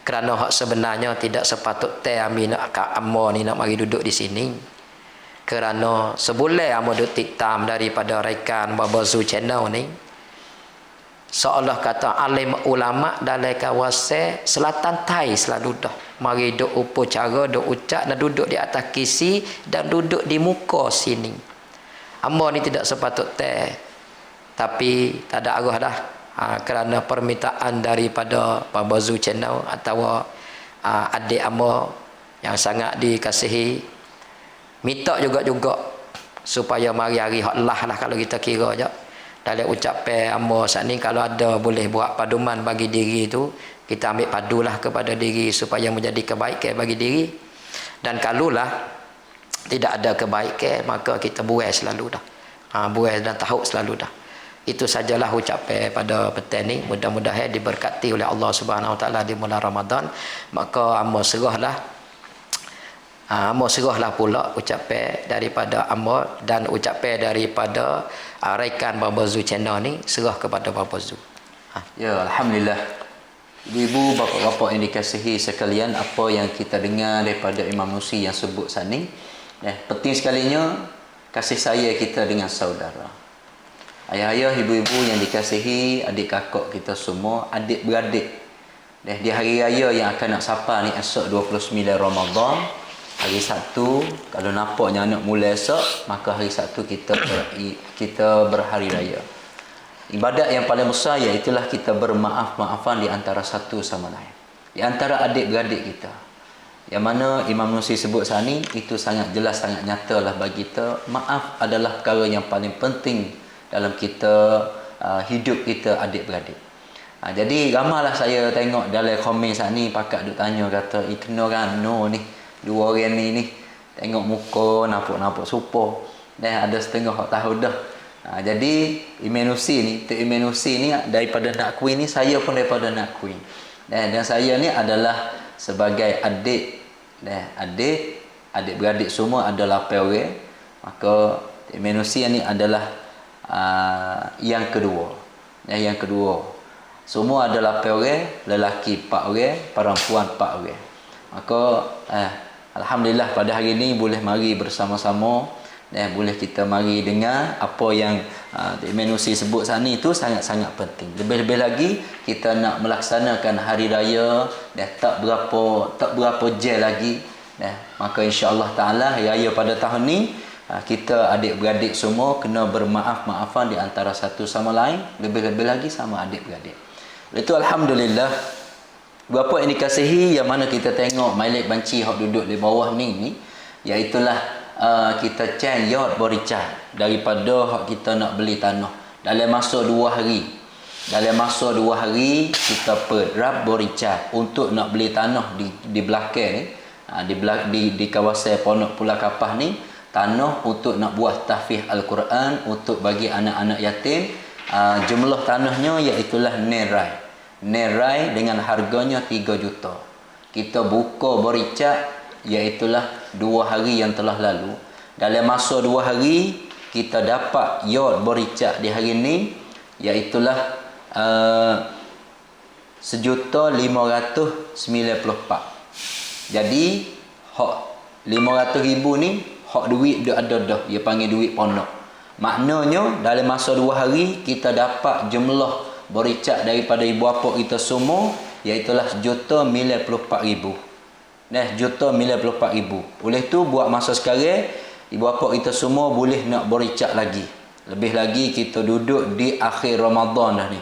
Kerana hak sebenarnya tidak sepatut kami nak ammo ni nak mari duduk di sini. Kerana sebulan amo duk tiktam daripada rekan Babazu channel ni, seolah kata alim ulama dalam kawasan selatan Thai selalu dah mari duk upacara, duk ucap dan duduk di atas kisi dan duduk di muka sini. Amo ni tidak sepatut tapi tak ada arah dah. Kerana permintaan daripada Babazu channel atau adik amo yang sangat dikasihi, minta juga supaya mari hari hak lah kalau kita kira je dalam ucapan amba saat ni, kalau ada boleh buat paduman bagi diri tu, kita ambil padulah kepada diri supaya menjadi kebaikan bagi diri. Dan kalaulah tidak ada kebaikan, maka kita buai selalu dah. Buai dan tahu selalu dah. Itu sajalah ucapan pada petang ni. Mudah-mudahan diberkati oleh Allah Subhanahu Wa Taala di bulan Ramadan. Maka amba serahlah pula ucapan daripada amba dan ucapan daripada rekan Babazu channel ni serah kepada Babazu. Ya, alhamdulillah. Ibu, bapa-bapa yang dikasihi sekalian, apa yang kita dengar daripada Imam Nusi yang sebut saat ni, penting sekalinya kasih sayang kita dengan saudara. Ayah-ayah, ibu-ibu yang dikasihi, adik kakak kita semua, adik-beradik Di hari raya yang akan nak sapa ni esok 29 Ramadan, hari Sabtu, kalau nampaknya nak mula esok, maka hari Sabtu kita berhari raya. Ibadat yang paling besar iaitulah kita bermaaf-maafan di antara satu sama lain, di antara adik-beradik kita. Yang mana Imam Nusi sebut saat ni, itu sangat jelas, sangat nyata lah bagi kita. Maaf adalah perkara yang paling penting dalam kita hidup kita adik-beradik. Jadi ramailah saya tengok dalam komen saat ni pakak duk tanya kata, kena rano ni dua orang ni tengok muka nampak supo. Ada setengah hak tahu dah. Jadi Imenusi ni, Tok Imenusi ni daripada Nak Kui ni, saya pun daripada Nak Kui. Dan saya ni adalah sebagai adik beradik semua ada 8 orang. Maka Tok Imenusi ni adalah yang kedua. Yang kedua. Semua ada 8 orang, lelaki 4 orang, perempuan 4 orang. Maka alhamdulillah pada hari ini boleh mari bersama-sama, boleh kita mari dengar apa yang Menusi sebut saat ni, itu sangat-sangat penting. Lebih-lebih lagi kita nak melaksanakan hari raya tak berapa jam lagi. Maka insya-Allah taala hari raya pada tahun ni kita adik-beradik semua kena bermaaf-maafan di antara satu sama lain, lebih-lebih lagi sama adik-beradik. Itu alhamdulillah. Berapa yang dikasihi, yang mana kita tengok Malik Banci hak duduk di bawah ni iaitulah kita can yard boricah daripada hak kita nak beli tanah dalam masa 2 hari. Dalam masa 2 hari kita perap boricah untuk nak beli tanah di belakang ni, di kawasan Pondok Pulau Kapah ni, tanah untuk nak buat tahfiz Al-Quran untuk bagi anak-anak yatim. Jumlah tanahnya iaitulah nerai dengan harganya 3 juta. Kita buka boricak iaitulah 2 hari yang telah lalu. Dalam masa 2 hari kita dapat yard boricak di hari ini iaitulah 1,594. Jadi hak 500,000 ni hak duit dia ada dah, dia panggil duit pondok. Maknanya dalam masa 2 hari kita dapat jumlah boricak daripada ibu bapa kita semua iaitulah 1,094,000. 1,094,000. Oleh tu buat masa sekarang ibu bapa kita semua boleh nak boricak lagi. Lebih lagi kita duduk di akhir Ramadan dah ni.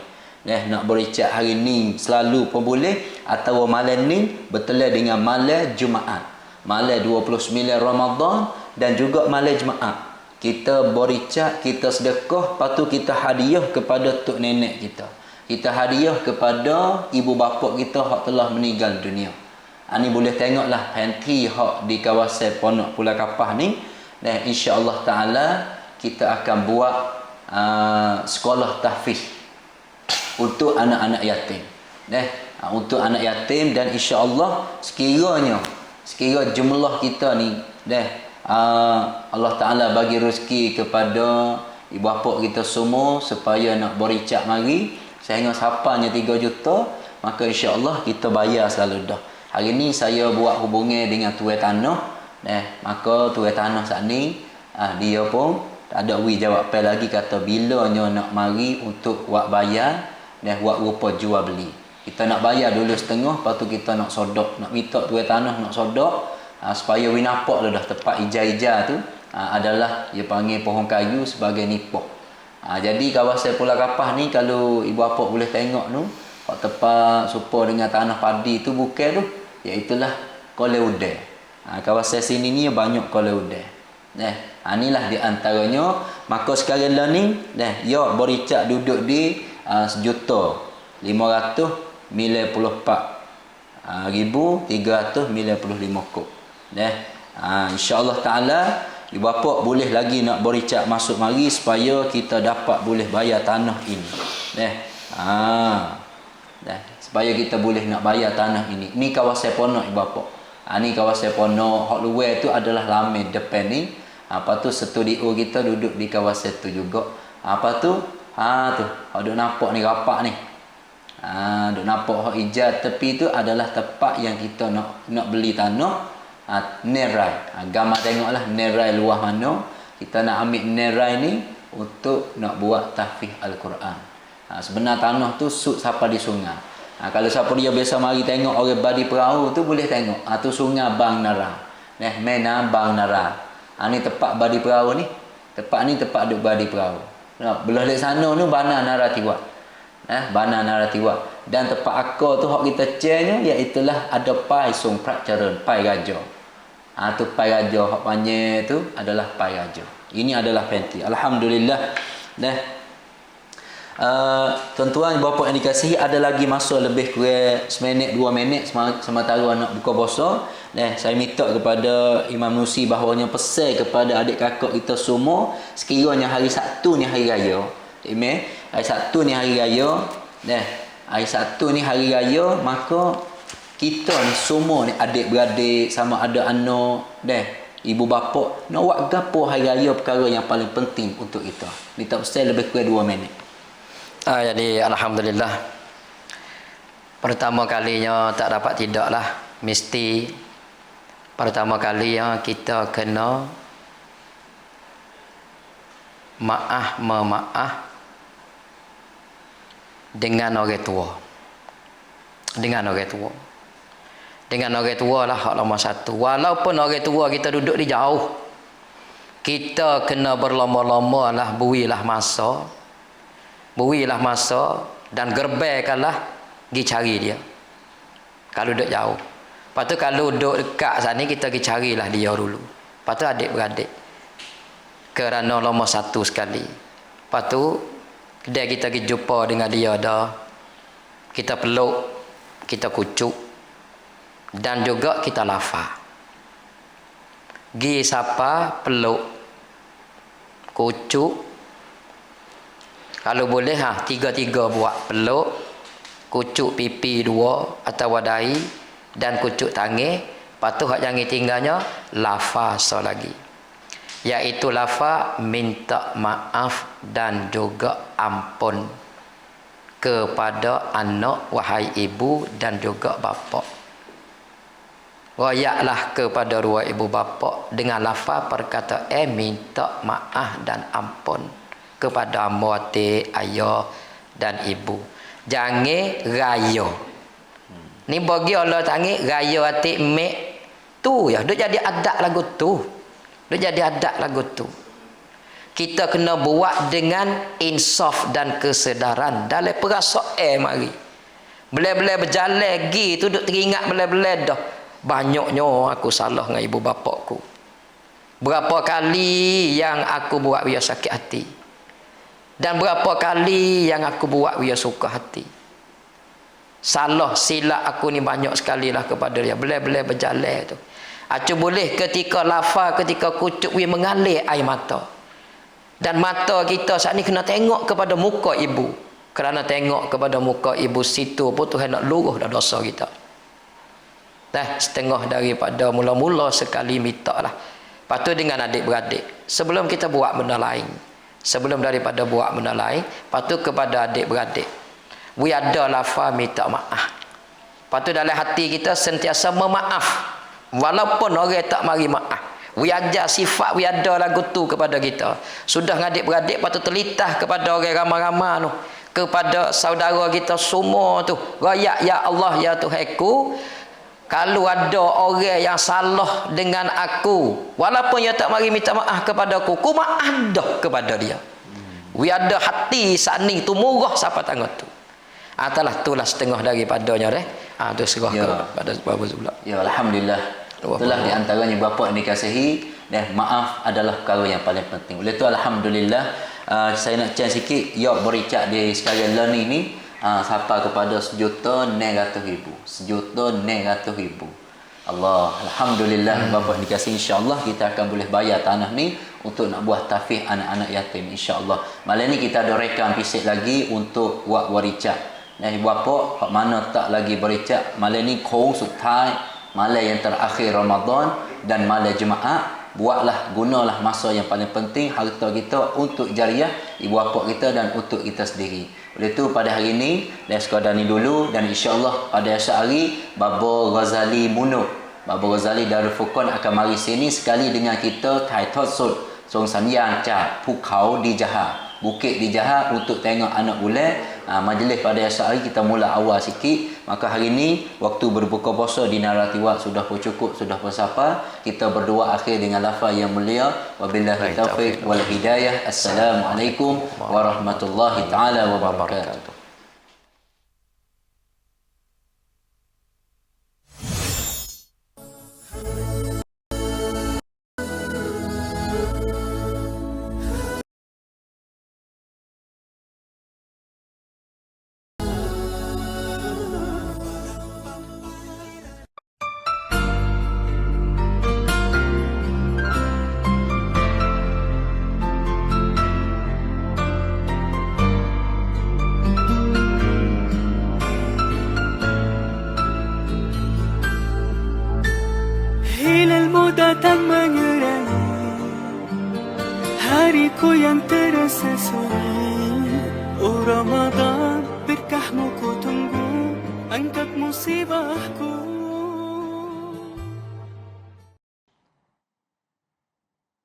Nak boricak hari ni selalu pun boleh, atau malam ni bertelah dengan malam Jumaat. Malam 29 Ramadan dan juga malam Jumaat. Kita boricak, kita sedekah, lepas tu kita hadiah kepada tok nenek kita. Kita hadiah kepada ibu bapa kita hak telah meninggal dunia. Ni boleh tengoklah hanti hak di kawasan Pondok Pulau Kapah ni. Dan insya-Allah taala kita akan buat sekolah tahfiz untuk anak-anak yatim. Untuk anak yatim, dan insya-Allah sekira jumlah kita ni Allah Ta'ala bagi rezeki kepada ibu bapa kita semua supaya nak boricak mari sehingga sapanya 3 juta, maka insya-Allah kita bayar selalu dah. Hari ni saya buat hubungan dengan tuan tanah, maka tuan tanah saat ni dia pun tak ada jawapan lagi, kata bilanya nak mari untuk buat bayar dan buat rupa jual beli. Kita nak bayar dulu setengah, lepas tu kita nak sodok, nak minta tuan tanah nak sodok supaya nampak dah tempat ija-ija tu adalah dia panggil pohon kayu sebagai nipah. Jadi kawasan Pulau Kapah ni kalau ibu bapa boleh tengok tu, tempat serupa dengan tanah padi tu bukan tu, iaitulah kolej udang. Kawasan sini ni banyak kolej udang. Inilah di antaranya. Maka sekarang lah ni ya boricak duduk di 1,594,395 kop. InsyaAllah ta'ala ibu bapa boleh lagi nak boricak masuk mari supaya kita dapat boleh bayar tanah ini. Supaya kita boleh nak bayar tanah ini. Ni kawasan Pondok ibu bapa. Ni kawasan Pondok. Hak luar tu adalah Lamin depan ni. Apa tu studio kita duduk di kawasan tu juga. Apa tu? Tu. Hak duk nampak ni rapak ni. Duk nampak hak hijau tepi tu adalah tempat yang kita nak beli tanah. Nerai. Gambar tengoklah nerai luah mana. Kita nak ambil nerai ni untuk nak buat tahfiz Al-Quran. Sebenar tanah tu sud sampai di sungai. Kalau siapa dia biasa mari tengok orang badi perahu tu boleh tengok. Tu sungai Bang Nara. Mena Bang Nara. Ni tempat badi perahu ni. Tempat ni tempat duk badi perahu. Belah dek sana tu Bana Naratiwa. Bana Naratiwa. Dan tempat akar tu hak kita cenya iaitulah ada pai sung pracaran, pai raja. Tu pai raja hak panjang tu adalah pai raja. Ini adalah penti. Alhamdulillah. Tuan-tuan bapa yang dikasihi, ada lagi masa lebih kurang 1 minit 2 minit sementara nak buka puasa. Saya minta kepada Imam Nusi bahawanya pesan kepada adik kakak kita semua, sekiranya hari Sabtu ni hari raya. Hari Sabtu ni hari raya. Hari Sabtu ni hari raya, maka kita ni semua ni adik-beradik sama ada anak, ibu bapa nak buat gapo hari raya perkara yang paling penting untuk kita. Minta pesan lebih kurang 2 minit. Jadi alhamdulillah, pertama kalinya tak dapat tidaklah, mesti pertama kali yang kita kena memaaf dengan orang tua. Dengan orang tua. Dengan orang tua lah hak nombor satu. Walaupun orang tua kita duduk di jauh, kita kena berlama-lama lah, berilah masa dan gerbaikanlah pergi cari dia kalau duduk jauh. Lepas tu kalau duduk dekat sana, kita pergi carilah dia dulu. Lepas tu adik-beradik, kerana nombor satu sekali. Lepas tu kedai kita pergi jumpa dengan dia dah, kita peluk, kita kucuk, dan juga kita lafaz. Gi sapa, peluk, kucuk. Kalau boleh 3-3 buat, peluk, kucuk pipi 2 atau wadai, dan kucuk tangan. Lepas tu hak jangan tinggalnya lafaz lagi, iaitu lafaz minta maaf dan juga ampun kepada anak, wahai ibu dan juga bapa. Royaklah kepada dua ibu bapa dengan lafaz perkataan minta maaf dan ampun kepada adik, ayah dan ibu. Jangan raya. Ni bagi Allah tangi raya atik mek tu ya. Duk jadi adat lagu tu. Duk jadi adat lagu tu. Kita kena buat dengan insaf dan kesedaran dalam perasaan mari. Belai-belai berjalan gi tu duk teringat belai-belai dah. Banyaknya aku salah dengan ibu bapaku. Berapa kali yang aku buat dia sakit hati. Dan berapa kali yang aku buat dia suka hati. Salah silap aku ni banyak sekali lah kepada dia. Belai-belai berjalan tu. Acu boleh ketika lafaz, ketika kucuk dia mengalir air mata. Dan mata kita saat ni kena tengok kepada muka ibu. Kerana tengok kepada muka ibu situ pun Tuhan nak luruh dah dosa kita. Setengah daripada mula-mula sekali minta lah. Lepas tu dengan adik-beradik, sebelum kita buat benda lain, sebelum daripada buat benda lain, lepas tu kepada adik-beradik, we ada lafaz minta maaf. Lepas tu dalam hati kita sentiasa memaaf, walaupun orang tak mari maaf. We ajar sifat we ada lagu tu kepada kita. Sudah adik-beradik, lepas tu terlitah kepada orang ramai-ramai tu, kepada saudara kita semua tu, royak ya Allah ya Tuhanku, kalau ada orang yang salah dengan aku, walaupun dia tak mari minta maaf kepada aku maaf dah kepada dia. We ada hati saat ni tu murah siapa tangga tu. Itulah setengah daripadanya tu serah kepada bapa sebelah. Ya, alhamdulillah. Itulah di antaranya bapa yang dikasihi, dan maaf adalah perkara yang paling penting. Oleh tu alhamdulillah, saya nak share sikit ya bericak di sekalian learning ni. Sampai kepada 1.900.000. 1.900.000. Allah, alhamdulillah bapa dikasih, insya-Allah kita akan boleh bayar tanah ni untuk nak buat tahfiz anak-anak yatim, insya-Allah. Malam ni kita ada rekam pisik lagi untuk buat waricak. Ibu bapa hak mana tak lagi bericak, malam ni kong sutai, malam yang terakhir Ramadan dan malam Jumaat, buatlah, gunalah masa yang paling penting, harta kita untuk jariah ibu bapa kita dan untuk kita sendiri. Oleh itu pada hari ini dan sekadar ni dulu, dan insya-Allah pada esok hari Baba Ghazali Munuk, Baba Ghazali Darul Furqan akan mari sini sekali dengan kita Thai Thot Sut Song San Yang Cha Pukau di Jaha, bukit di Jaha, untuk tengok anak bulan, majlis pada esok hari kita mula awal sikit. Maka hari ini waktu berbuka puasa di Naratiwak sudah pun cukup, sudah pun sapa. Kita berdoa akhir dengan lafaz yang mulia. Wabillahi taufiq wal hidayah. Assalamualaikum warahmatullahi taala wabarakatuh. Hilalmu datang menyerangi hariku yang terasa sunyi. Oh Ramadan, berkahmu ku tunggu, angkat musibahku.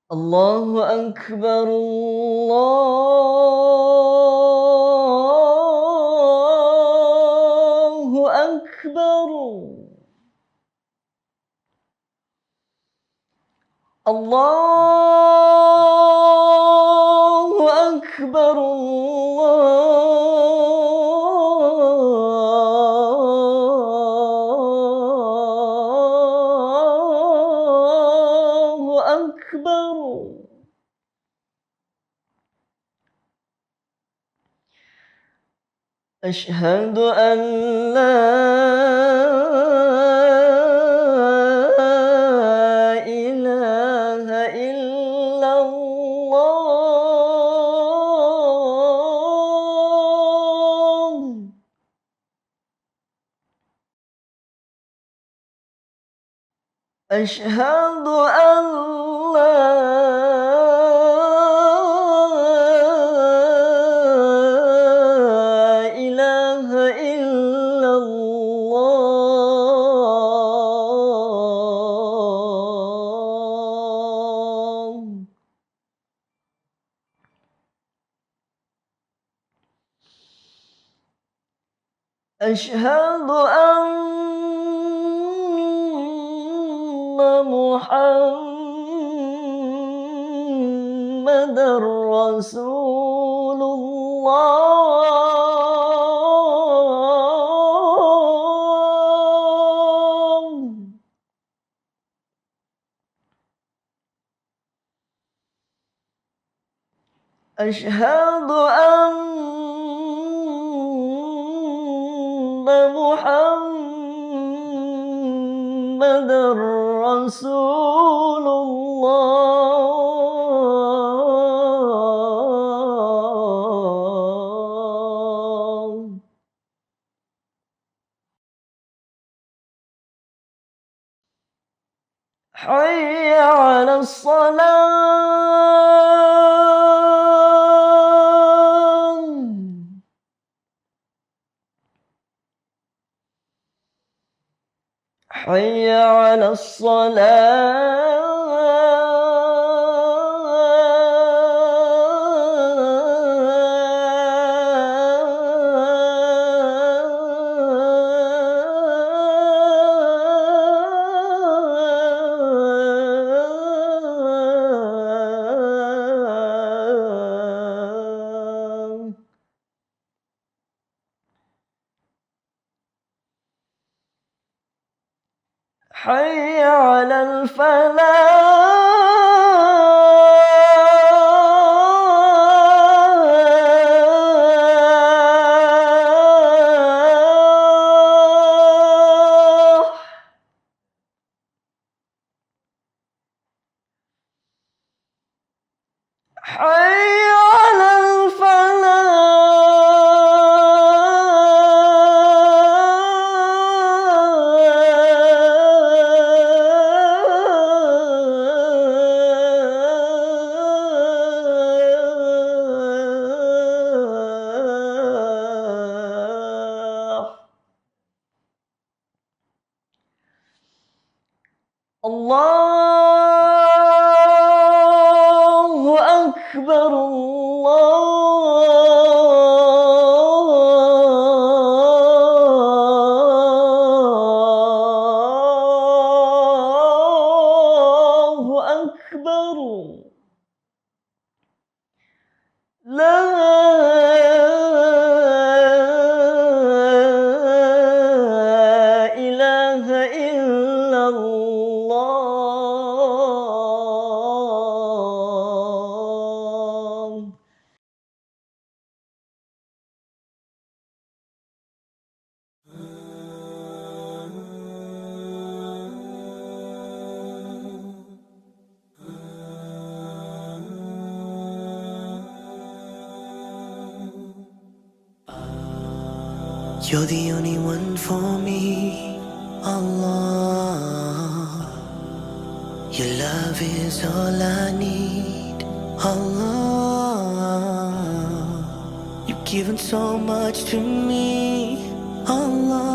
Allahu Akbar, Allahu Akbar. Allahu Akbar, Allahu Akbar. Ashhadu an la أشهد أن لا إله إلا الله أشهد أن محمد رسول الله أشهد أن محمد رسول الله حي على الصلاة حي على الصلاة حي على الفلاح حي على الفلاح الله أكبر الله You're the only one for me, Allah. Your love is all I need, Allah. You've given so much to me, Allah.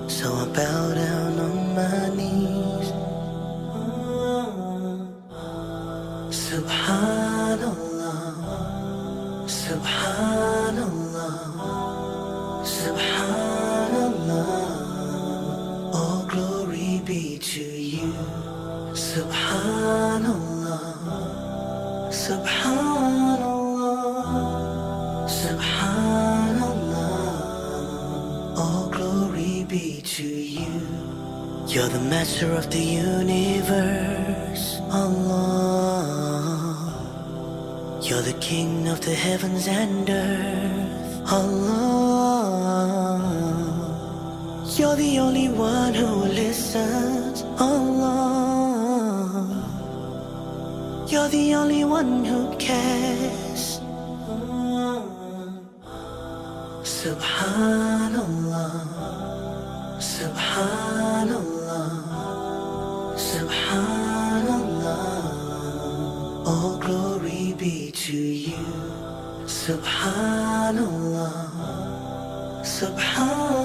So I bow down on my knees. Subhanallah, Subhanallah, Subhanallah. All glory be to you. Subhanallah, Subhanallah, Subhanallah. All glory be to you. You're the master of the universe, Allah. You're the king of the heavens and earth, Allah. You're the only one who listens, Allah. You're the only one who cares. Subhanallah, Subhanallah, Subhanallah. All glory be to you. Subhanallah, Subhanallah.